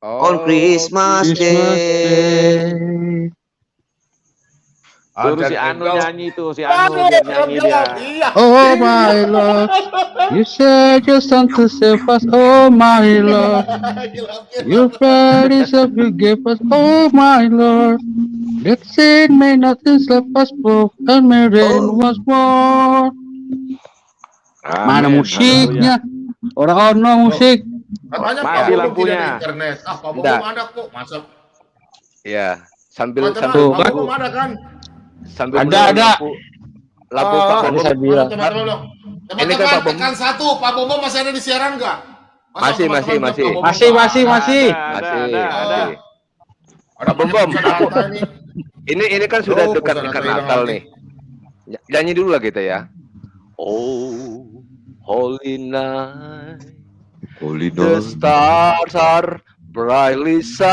[SPEAKER 6] on Christmas Day.
[SPEAKER 3] Suruh si Anu nyanyi tuh, si Anu nyanyi dia.
[SPEAKER 10] Oh my Lord, you said your son to save us. Oh my Lord, your blood is up, you gave us. Oh my Lord, that sin may not enslave us both, and Mary was born. Mana musiknya? Orang musik.
[SPEAKER 4] Katanya
[SPEAKER 3] mati lampunya.
[SPEAKER 4] Internet. Pak Bobo ada kok, masa?
[SPEAKER 1] Ya, sambil
[SPEAKER 4] Pak Bobo ada kan?
[SPEAKER 10] Ada.
[SPEAKER 1] Lampu Pak Bobo.
[SPEAKER 4] Ini kan Pak Bobo. Tekan 1, Pak Bobo masih ada di siaran enggak?
[SPEAKER 1] Masih.
[SPEAKER 4] Ada
[SPEAKER 1] Bom. Ini kan sudah dekat Natal nih. Nyanyi dulu lah kita ya. Oh, holy night, the stars are brightly shining.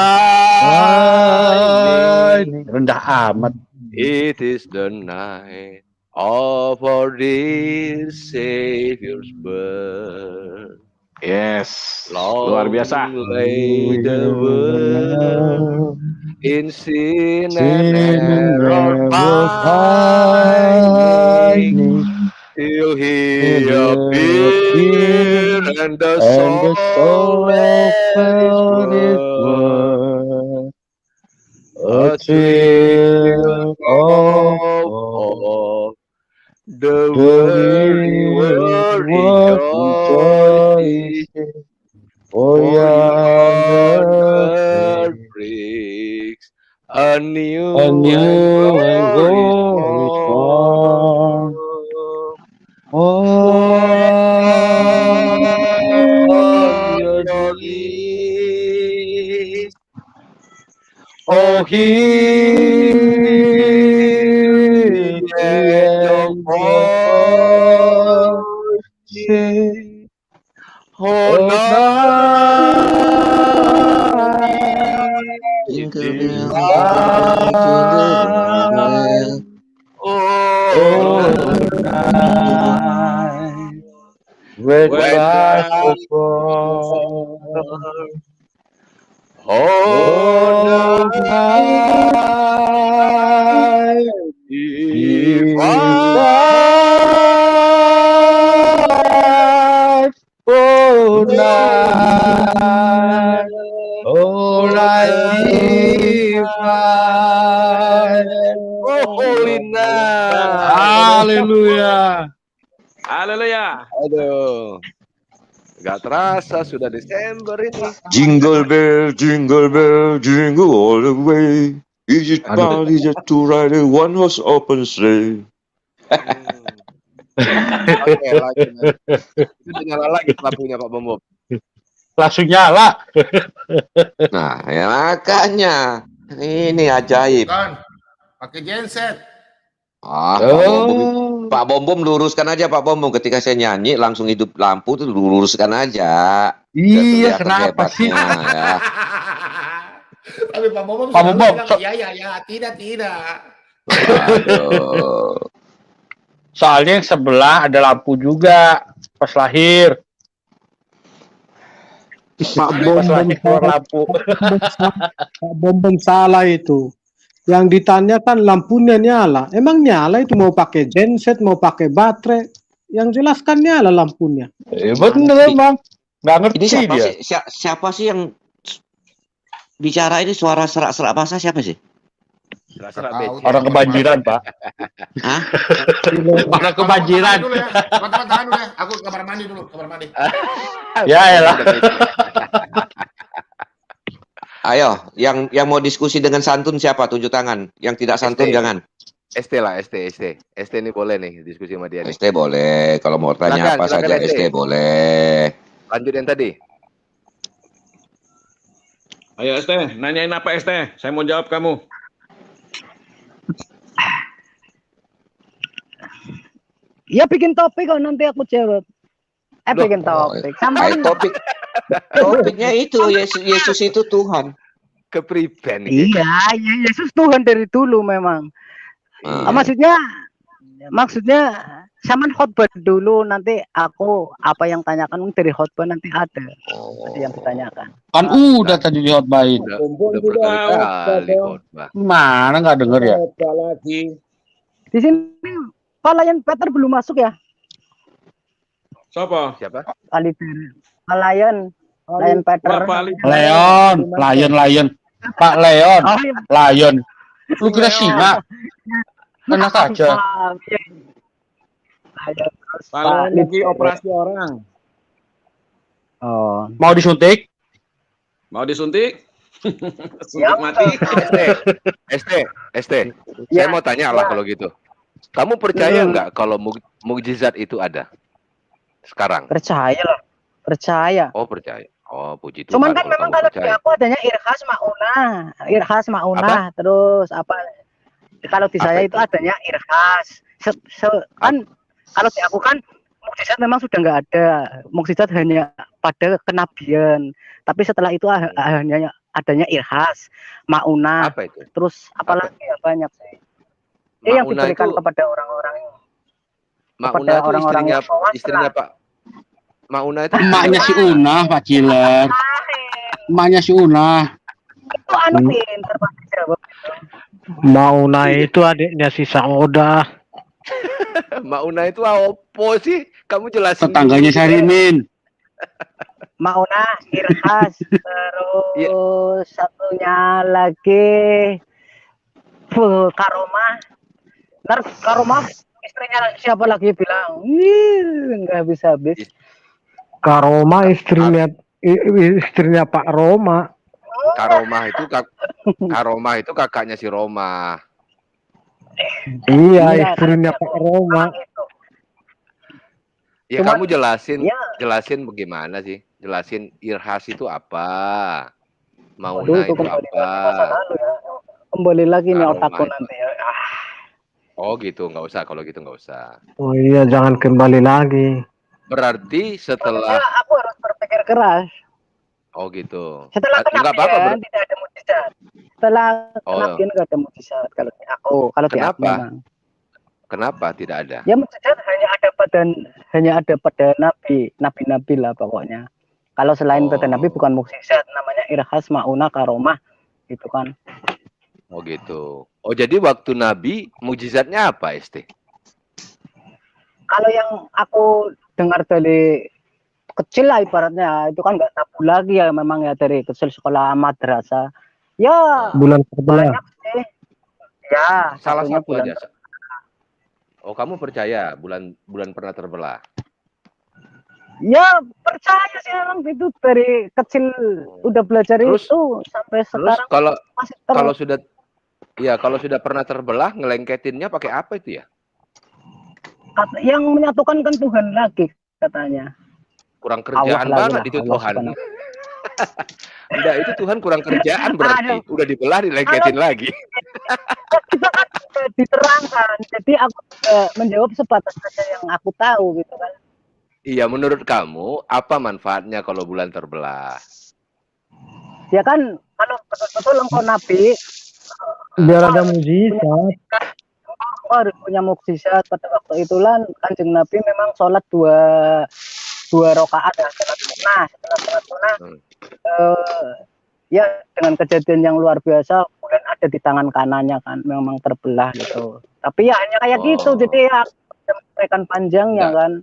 [SPEAKER 10] Rendah amat.
[SPEAKER 1] It is the night of our dear Savior's birth.
[SPEAKER 3] Yes, luar biasa.
[SPEAKER 1] Lay the world in sin and error pining, till He appeared and the soul felt His word. A thrill of the weary world rejoicing, for yonder breaks a new and glorious morn. Oh, oh, hear the angel voice say, oh, night, night, when Christ was born. Oh, night, divine, oh, night, oh, light divine, oh, holy night.
[SPEAKER 10] Haleluya.
[SPEAKER 3] Haleluya.
[SPEAKER 1] Aduh. Gak terasa sudah Desember ini.
[SPEAKER 6] Jingle bell, jingle all the way. Is it bound, is it to ride a one horse open sleigh?
[SPEAKER 1] Oke, lanjut. Itu nyala lagi lampunya Pak Bom.
[SPEAKER 10] Langsung nyala.
[SPEAKER 6] Nah, ya makanya ini ajaib.
[SPEAKER 4] Bukan, pakai genset.
[SPEAKER 6] Pak Bom luruskan aja Pak Bom. Ketika saya nyanyi langsung hidup lampu tuh luruskan aja.
[SPEAKER 10] Iya, kenapa sih?
[SPEAKER 6] Ya.
[SPEAKER 4] Tapi Pak Bom ya, tidak.
[SPEAKER 6] Aduh.
[SPEAKER 10] Soalnya yang sebelah ada lampu juga pas lahir.
[SPEAKER 9] Pak Bom salah itu. Yang ditanyakan lampunya nyala. Emang nyala itu mau pakai genset, mau pakai baterai. Yang jelas kan nyala lampunya.
[SPEAKER 10] Bener Bang. Nggak ngerti
[SPEAKER 6] Ini siapa
[SPEAKER 10] dia.
[SPEAKER 6] sih? Siapa sih yang bicara ini suara serak-serak basah siapa sih?
[SPEAKER 10] Orang kebanjiran, Pak.
[SPEAKER 6] Hah?
[SPEAKER 10] Orang kebanjiran.
[SPEAKER 4] Teman-teman tahan dulu ya. Aku kamar mandi dulu, kamar mandi.
[SPEAKER 10] Ya elah.
[SPEAKER 6] Ayo, yang mau diskusi dengan santun siapa? Tunjuk tangan. Yang tidak santun jangan.
[SPEAKER 1] ST lah, ST ini boleh nih diskusi sama dia nih.
[SPEAKER 6] ST boleh. Kalau mau tanya apa saja ST boleh.
[SPEAKER 1] Lanjut yang tadi.
[SPEAKER 3] Ayo ST, nanyain apa ST? Saya mau jawab kamu.
[SPEAKER 7] Ya bikin topik kok nanti aku jawab. Bikin topik.
[SPEAKER 6] Topiknya itu Yesus itu Tuhan.
[SPEAKER 1] Kepriben.
[SPEAKER 7] Iya, Yesus Tuhan dari dulu memang. Maksudnya sama khotbah dulu nanti aku apa yang tanyakan dari khotbah nanti ada. Nanti yang ditanyakan.
[SPEAKER 10] Kan udah tadi dihotbahin.
[SPEAKER 1] Udah berkali-kali khotbah.
[SPEAKER 10] Mana nggak denger ya?
[SPEAKER 7] Di sini Palayan Peter belum masuk ya?
[SPEAKER 3] Siapa?
[SPEAKER 7] Palayan Peter.
[SPEAKER 10] Lion. Pak Leon. Lion. Lu kira singa? Enak aja.
[SPEAKER 3] Pak lagi operasi orang.
[SPEAKER 10] Oh. Mau disuntik?
[SPEAKER 3] Mau disuntik? Suntik mati.
[SPEAKER 1] ST. Saya mau tanya lah kalau gitu. Kamu percaya nggak kalau mukjizat itu ada sekarang?
[SPEAKER 7] Percaya lah. Percaya.
[SPEAKER 1] Oh percaya. Oh puji Tuhan.
[SPEAKER 7] Cuman kan memang kalau di aku adanya irhas maunah. Terus apa? Kalau di saya itu adanya irhas. Kan kalau di aku kan mukjizat memang sudah nggak ada. Mukjizat hanya pada kenabian. Tapi setelah itu hanya adanya irhas, maunah.
[SPEAKER 1] Apa itu?
[SPEAKER 7] Terus apalagi ya banyak sih. Yang diberikan kepada orang-orang.
[SPEAKER 1] Maunah itu istrinya Pak. Maunah itu
[SPEAKER 10] emaknya si Unah, Pak Ciler. Emaknya si Unah.
[SPEAKER 7] Itu anu pinter Pak jawab.
[SPEAKER 9] Maunah itu adiknya si Saudah.
[SPEAKER 1] Maunah itu apa sih? Kamu jelasin.
[SPEAKER 10] Tetangganya Syarimin.
[SPEAKER 7] Maunah, irhas, terus satunya lagi Karomah. Karomah istrinya siapa lagi bilang? Nggak bisa habis.
[SPEAKER 9] Karomah istrinya Pak Roma.
[SPEAKER 1] Karomah itu kakaknya si Roma.
[SPEAKER 9] Iya, istrinya Pak Roma.
[SPEAKER 1] Ya kamu jelasin bagaimana sih? Jelasin irhas itu apa? Maunah itu apa?
[SPEAKER 7] Kembali lagi nih otakku nanti ya.
[SPEAKER 1] Oh gitu, nggak usah. Kalau gitu nggak usah.
[SPEAKER 9] Oh iya, jangan kembali lagi.
[SPEAKER 1] Berarti setelah
[SPEAKER 7] aku harus berpikir keras.
[SPEAKER 1] Oh gitu.
[SPEAKER 7] Setelah kenabian tidak ada mujizat. Setelah kenabian nggak ada mujizat kalau di aku. Kalau di aku memang.
[SPEAKER 1] Kenapa tidak ada?
[SPEAKER 7] Ya mujizat hanya ada pada nabi lah pokoknya. Kalau selain pada nabi bukan mujizat, namanya irhas, maunah, karomah, gitu kan.
[SPEAKER 1] Oh gitu. Oh jadi waktu Nabi mujizatnya apa ST?
[SPEAKER 7] Kalau yang aku dengar dari kecil lah ibaratnya itu kan nggak tabu lagi ya memang ya dari kecil sekolah madrasah. Ya.
[SPEAKER 9] Bulan terbelah.
[SPEAKER 7] Ya.
[SPEAKER 1] Salah satu aja. Oh kamu percaya bulan pernah terbelah?
[SPEAKER 7] Ya percaya sih emang itu dari kecil udah belajar itu sampai sekarang.
[SPEAKER 1] Kalau sudah pernah terbelah ngelengketinnya pakai apa itu ya?
[SPEAKER 7] Yang menyatukan kan Tuhan lagi katanya.
[SPEAKER 1] Kurang kerjaan banget itu Tuhan. Enggak, itu Tuhan kurang kerjaan berarti. Udah dibelah dileketin lagi.
[SPEAKER 7] Kita kan diterangkan. Jadi aku menjawab sebatas saja yang aku tahu gitu kan.
[SPEAKER 1] Iya, menurut kamu apa manfaatnya kalau bulan terbelah?
[SPEAKER 7] Ya kan kalau betul-betul engkau nabi
[SPEAKER 9] Biar ada mujizat.
[SPEAKER 7] harus punya mukjizat. Pada waktu itulah Kanjeng Nabi memang sholat dua rakaat ya, setelah sunnah. Ya dengan kejadian yang luar biasa, kemudian ada di tangan kanannya kan memang terbelah gitu. Tapi ya hanya kayak gitu, jadi ya sampaikan panjangnya kan.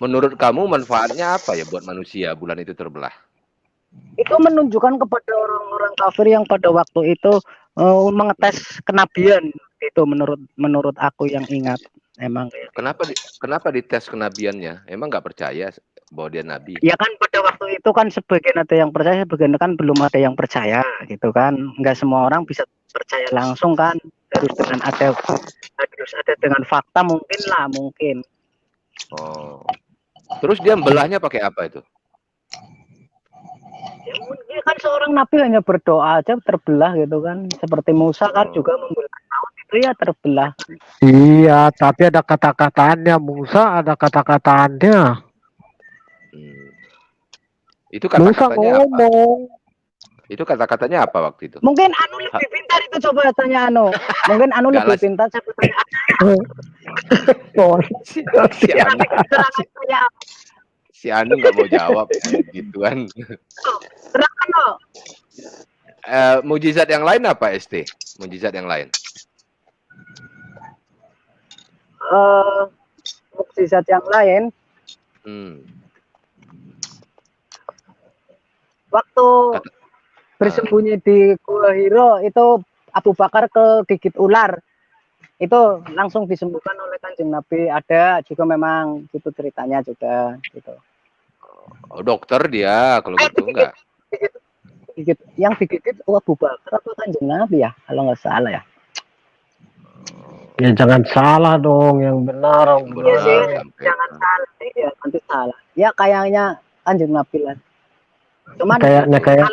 [SPEAKER 1] Menurut kamu manfaatnya apa ya buat manusia bulan itu terbelah?
[SPEAKER 7] Itu menunjukkan kepada orang-orang kafir yang pada waktu itu mengetes kenabian. Itu menurut aku yang ingat. Emang.
[SPEAKER 1] Kenapa dites kenabiannya? Emang nggak percaya bahwa dia nabi?
[SPEAKER 7] Ya kan pada waktu itu kan sebagian ada yang percaya, sebagian kan belum ada yang percaya gitu kan. Nggak semua orang bisa percaya langsung kan. Harus ada dengan fakta mungkin.
[SPEAKER 1] Oh. Terus dia belahnya pakai apa itu?
[SPEAKER 7] Ya, dia kan seorang nabi hanya berdoa aja terbelah gitu kan. Seperti Musa kan juga membelah laut itu ya terbelah.
[SPEAKER 9] Iya, tapi ada kata-kataannya. Musa ada kata-kataannya.
[SPEAKER 1] Itu kata-katanya apa?
[SPEAKER 9] Itu
[SPEAKER 1] kata-katanya apa waktu itu?
[SPEAKER 7] Mungkin Anu lebih pintar itu, coba tanya Anu. Mungkin Anu lebih pintar, saya tanya.
[SPEAKER 1] Si Anu nggak mau jawab gituan.
[SPEAKER 7] Terangkan loh.
[SPEAKER 1] Mujizat yang lain apa ST? Mujizat yang lain?
[SPEAKER 7] Mukjizat yang lain. Waktu bersembunyi di Gua Hiro itu Abu Bakar kegigit ular. Itu langsung disembuhkan oleh Kanjeng Nabi. Ada juga memang gitu ceritanya juga gitu.
[SPEAKER 1] Oh, dokter dia kalau gitu enggak.
[SPEAKER 7] Yang digigit Abu Bakar atau Kanjeng Nabi ya kalau nggak salah ya.
[SPEAKER 9] Ya jangan salah dong, yang benar.
[SPEAKER 7] Iya sih, jangan salah ya, nanti salah. Ya kayaknya Kanjeng Nabi lah. Cuman
[SPEAKER 9] kayaknya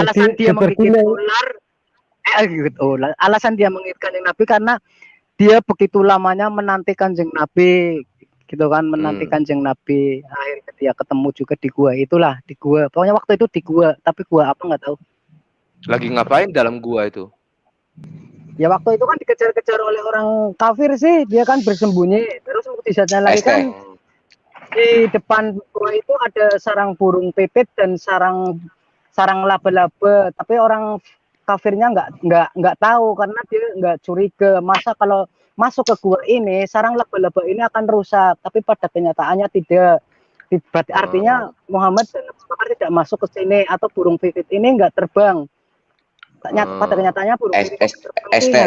[SPEAKER 7] alasan dia menggigit ular, alasan dia menggigit Kanjeng Nabi karena dia begitu lamanya menanti Kanjeng Nabi, gitu kan, menanti Kanjeng Nabi. Akhirnya dia ketemu juga di gua itulah, di gua. Pokoknya waktu itu di gua, tapi gua apa nggak tahu.
[SPEAKER 1] Lagi ngapain dalam gua itu?
[SPEAKER 7] Ya waktu itu kan dikejar-kejar oleh orang kafir sih, dia kan bersembunyi. Terus mukjizatnya lagi kan di depan gua itu ada sarang burung pipit dan sarang laba-laba. Tapi orang kafirnya nggak tahu karena dia nggak curiga. Masa kalau masuk ke gua ini sarang laba-laba ini akan rusak. Tapi pada kenyataannya tidak. Berarti artinya Muhammad dan Abu Bakar tidak masuk ke sini atau burung pipit ini nggak terbang. Pada kenyataannya burung pipit
[SPEAKER 6] ST,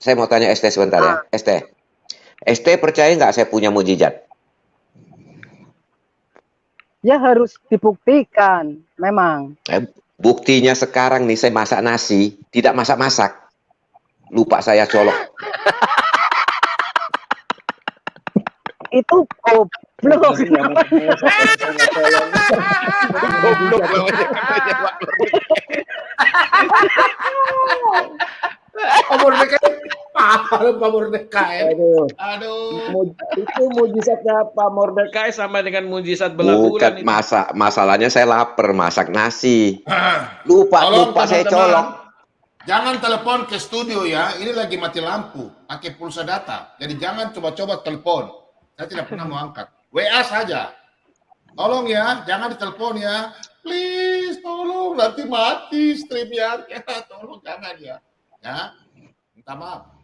[SPEAKER 6] saya mau tanya ST sebentar ya. ST percaya nggak saya punya mujizat?
[SPEAKER 7] Ya harus dibuktikan, memang.
[SPEAKER 6] Buktinya sekarang nih saya masak nasi, tidak masak-masak. Lupa saya colok.
[SPEAKER 7] Itu goblok.
[SPEAKER 4] Pak Mordekai. Aduh.
[SPEAKER 3] Itu mujizatnya Pak Mordekai sama dengan mujizat belah bulan.
[SPEAKER 6] Bukan, masalahnya saya lapar masak nasi. Lupa saya colok.
[SPEAKER 4] Jangan telepon ke studio ya. Ini lagi mati lampu, pakai pulsa data. Jadi jangan coba-coba telepon. Saya tidak pernah mau angkat. WA saja. Tolong ya, jangan ditelepon ya. Please, tolong nanti mati streamnya. Ya, tolong jangan ya. Ya, minta maaf.